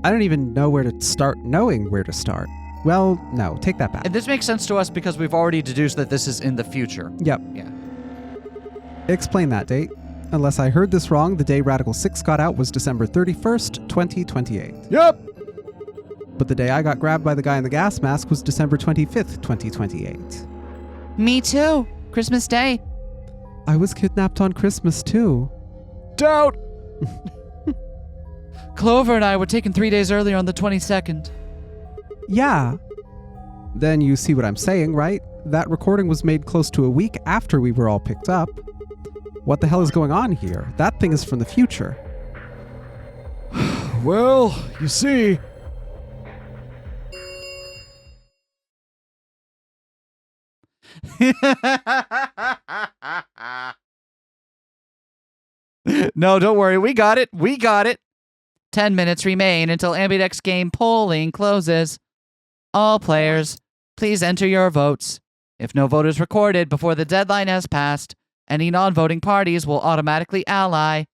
I don't even know where to start knowing where to start. Well, no, take that back. And this makes sense to us because we've already deduced that this is in the future. Yep. Yeah. Explain that date. Unless I heard this wrong, the day Radical 6 got out was December 31st, 2028. Yep. But the day I got grabbed by the guy in the gas mask was December 25th, 2028. Me too. Christmas Day. I was kidnapped on Christmas too. Doubt. Clover and I were taken 3 days earlier on the 22nd. Yeah. Then you see what I'm saying, right? That recording was made close to a week after we were all picked up. What the hell is going on here? That thing is from the future. Well, you see... No, don't worry. We got it. We got it. 10 minutes remain until Ambidex Game polling closes. All players, please enter your votes. If no vote is recorded before the deadline has passed, any non-voting parties will automatically ally.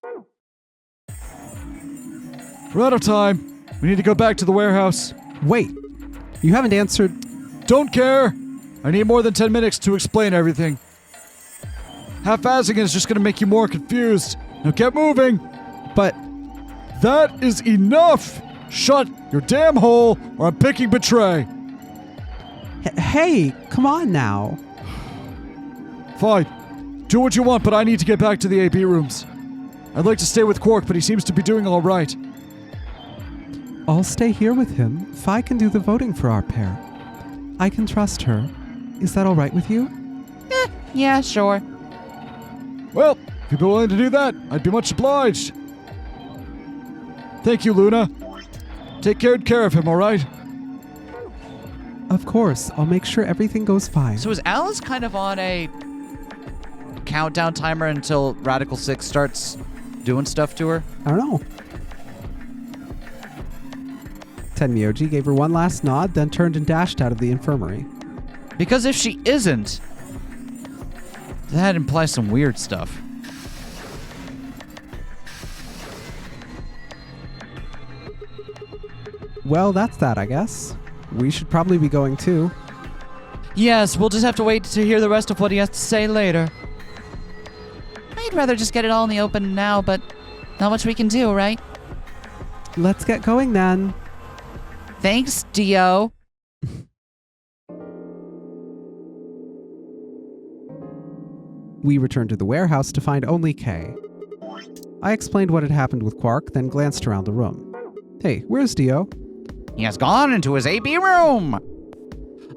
We're out of time. We need to go back to the warehouse. Wait, you haven't answered... Don't care. I need more than 10 minutes to explain everything. Half-assing is just going to make you more confused. Now get moving. But... That is enough. Shut your damn hole or I'm picking betray. Hey, come on now. Fine. Do what you want, but I need to get back to the AB rooms. I'd like to stay with Quark, but he seems to be doing all right. I'll stay here with him. Fi can do the voting for our pair. I can trust her. Is that all right with you? Yeah, sure. Well, if you'd be willing to do that, I'd be much obliged. Thank you, Luna. Take good care of him, all right? Of course. I'll make sure everything goes fine. So is Alice kind of on a countdown timer until Radical 6 starts doing stuff to her? I don't know. Tenmyoji gave her one last nod, then turned and dashed out of the infirmary. Because if she isn't, that implies some weird stuff. Well, that's that, I guess. We should probably be going too. Yes, we'll just have to wait to hear the rest of what he has to say later. I'd rather just get it all in the open now, but not much we can do, right? Let's get going then. Thanks, Dio. We returned to the warehouse to find only Kay. I explained what had happened with Quark, then glanced around the room. Hey, where's Dio? He has gone into his AB room.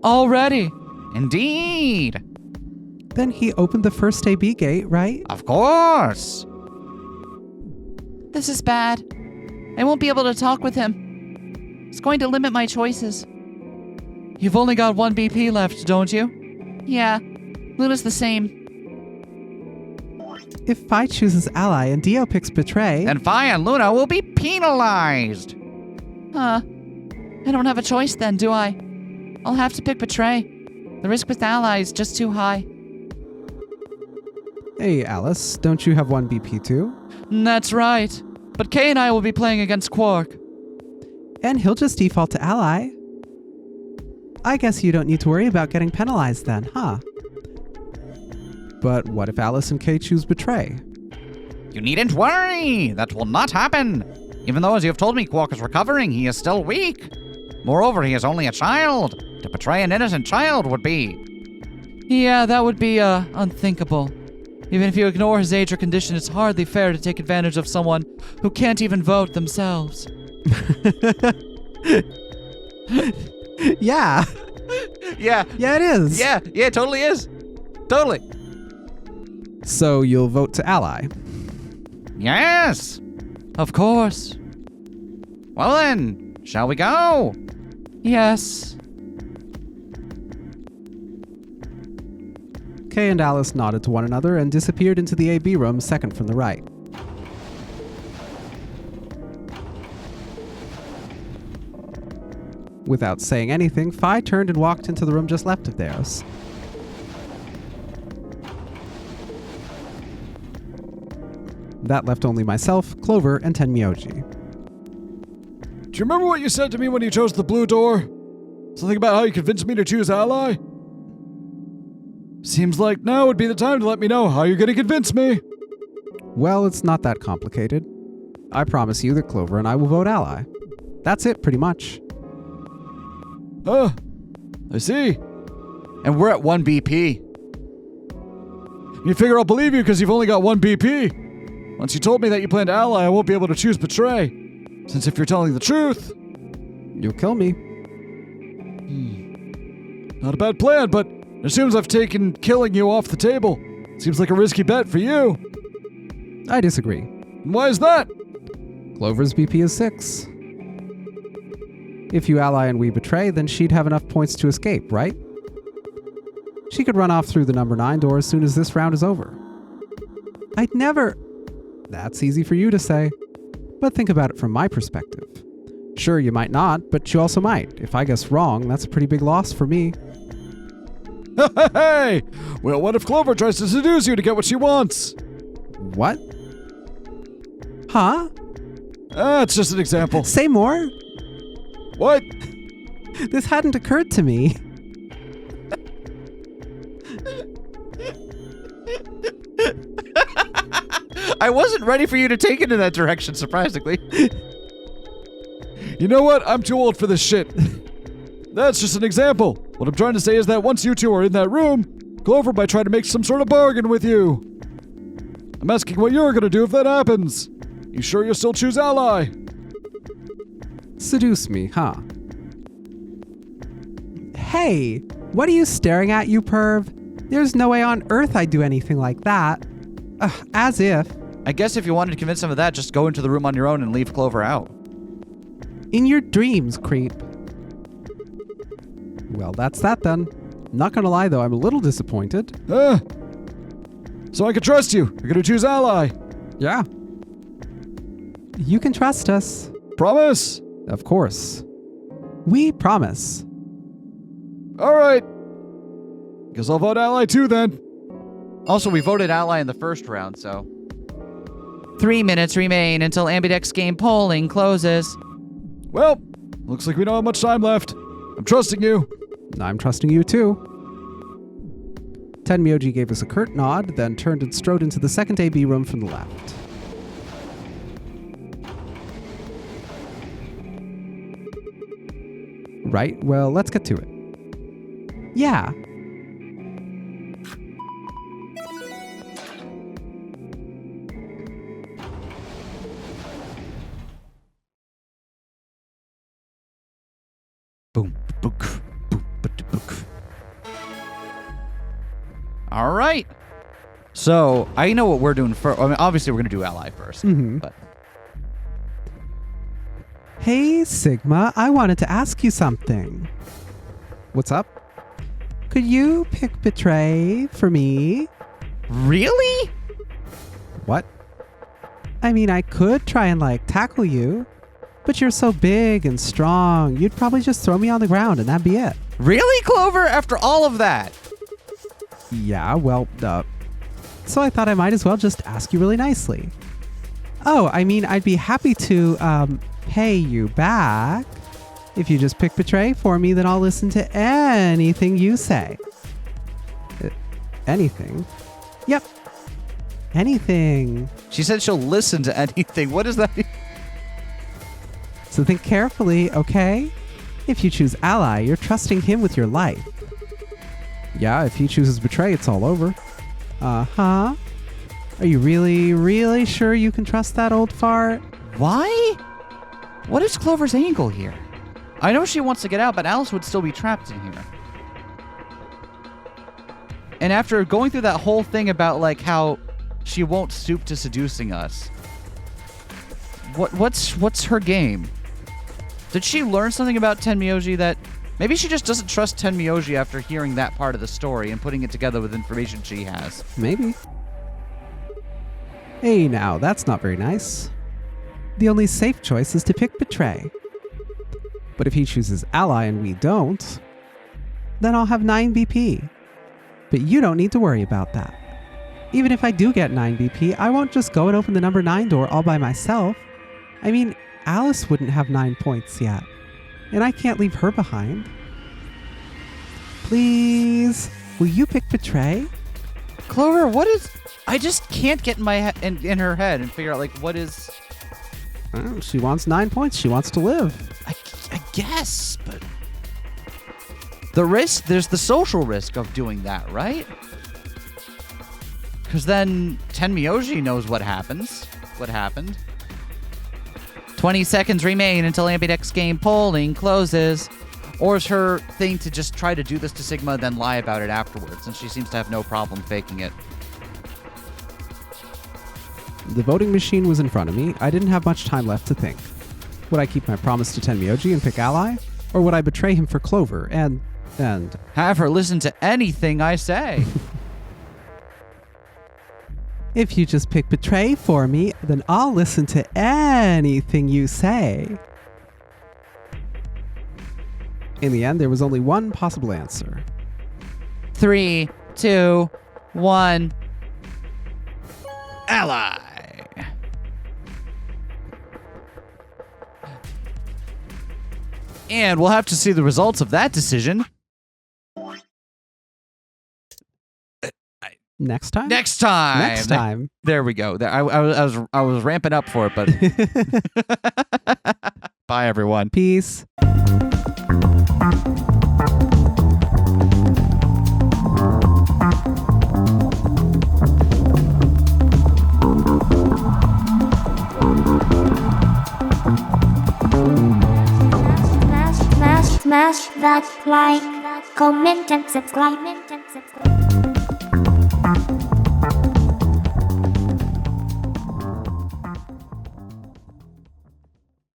Already. Indeed. Then he opened the first AB gate, right? Of course. This is bad. I won't be able to talk with him. It's going to limit my choices. You've only got one BP left, don't you? Yeah, Luna's the same. If Fi chooses ally and Dio picks betray... Then Fi and Luna will be penalized. Huh. I don't have a choice then, do I? I'll have to pick betray. The risk with ally is just too high. Hey, Alice, don't you have one BP too? That's right. But Kay and I will be playing against Quark. And he'll just default to ally. I guess you don't need to worry about getting penalized then, huh? But what if Alice and Kay choose betray? You needn't worry. That will not happen. Even though, as you have told me, Quark is recovering, he is still weak. Moreover, he is only a child. To betray an innocent child would be... Yeah, that would be, unthinkable. Even if you ignore his age or condition, it's hardly fair to take advantage of someone who can't even vote themselves. Yeah. Yeah. Yeah, it is. Yeah, it totally is. Totally. So you'll vote to ally. Yes. Of course. Well then, shall we go? Yes. Kay and Alice nodded to one another and disappeared into the AB room second from the right. Without saying anything, Fi turned and walked into the room just left of theirs. That left only myself, Clover, and Tenmyoji. Do you remember what you said to me when you chose the blue door? Something about how you convinced me to choose ally? Seems like now would be the time to let me know how you're gonna convince me. Well, it's not that complicated. I promise you that Clover and I will vote ally. That's it, pretty much. Huh. I see. And we're at 1 BP. You figure I'll believe you because you've only got 1 BP. Once you told me that you planned ally, I won't be able to choose betray. Since if you're telling the truth... You'll kill me. Not a bad plan, but as soon as I've taken killing you off the table, seems like a risky bet for you. I disagree. And why is that? Clover's BP is 6. If you ally and we betray, then she'd have enough points to escape, right? She could run off through the number 9 door as soon as this round is over. I'd never... That's easy for you to say. But think about it from my perspective. Sure, you might not, but you also might. If I guess wrong, that's a pretty big loss for me. Hey! Well, what if Clover tries to seduce you to get what she wants? What? Huh? It's just an example. Say more? What? This hadn't occurred to me. I wasn't ready for you to take it in that direction, surprisingly. You know what? I'm too old for this shit. That's just an example. What I'm trying to say is that once you two are in that room, Clover might try to make some sort of bargain with you. I'm asking what you're gonna do if that happens. You sure you'll still choose ally? Seduce me, huh? Hey, what are you staring at, you perv? There's no way on earth I'd do anything like that. As if. I guess if you wanted to convince him of that, just go into the room on your own and leave Clover out. In your dreams, creep. Well, that's that then. Not gonna lie though, I'm a little disappointed. So I can trust you. You're gonna choose ally. Yeah. You can trust us. Promise? Of course. We promise. Alright. Guess I'll vote ally too then. Also, we voted ally in the first round, so... 3 minutes remain until Ambidex Game polling closes. Well, looks like we don't have much time left. I'm trusting you. I'm trusting you too. Tenmyoji gave us a curt nod, then turned and strode into the second AB room from the left. Right, well, let's get to it. Yeah. Boom, book, boom, book. All right. So I know what we're doing first. I mean, obviously we're gonna do ally first. But Hey, Sigma, I wanted to ask you something. What's up? Could you pick betray for me? really? What? I mean, I could try and, tackle you, but you're so big and strong, you'd probably just throw me on the ground and that'd be it. Really, Clover? After all of that? Yeah, well, so I thought I might as well just ask you really nicely. Oh, I mean, I'd be happy to, pay you back. If you just pick betray for me, then I'll listen to anything you say. Anything? Yep. Anything. She said she'll listen to anything. What does that mean? So think carefully, okay? If you choose ally, you're trusting him with your life. Yeah, if he chooses betray, it's all over. Uh-huh. Are you really, really sure you can trust that old fart? Why? What is Clover's angle here? I know she wants to get out, but Alice would still be trapped in here. And after going through that whole thing about how she won't stoop to seducing us, what's her game? Did she learn something about Tenmyoji that maybe she just doesn't trust Tenmyoji after hearing that part of the story and putting it together with information she has? Maybe. Hey now, that's not very nice. The only safe choice is to pick betray. But if he chooses ally and we don't, then I'll have 9 BP. But you don't need to worry about that. Even if I do get 9 BP, I won't just go and open the number 9 door all by myself. I mean, Alice wouldn't have 9 points yet, and I can't leave her behind. Please, will you pick Betray? Clover, what is... I just can't get in my in her head and figure out, like, what is... Oh, she wants 9 points. She wants to live. I guess, but... There's the social risk of doing that, right? Because then Tenmyoji knows what happened. 20 seconds remain until Ambidex Game polling closes. Or is her thing to just try to do this to Sigma and then lie about it afterwards, and she seems to have no problem faking it. The voting machine was in front of me. I didn't have much time left to think. Would I keep my promise to Tenmyoji and pick Ally? Or would I betray him for Clover and... Have her listen to anything I say. If you just pick Betray for me, then I'll listen to anything you say. In the end, there was only one possible answer. 3, 2, 1. Ally. And we'll have to see the results of that decision Next time? next time. Next time. There we go. I was ramping up for it, but bye everyone. Peace. Smash that like, comment and subscribe.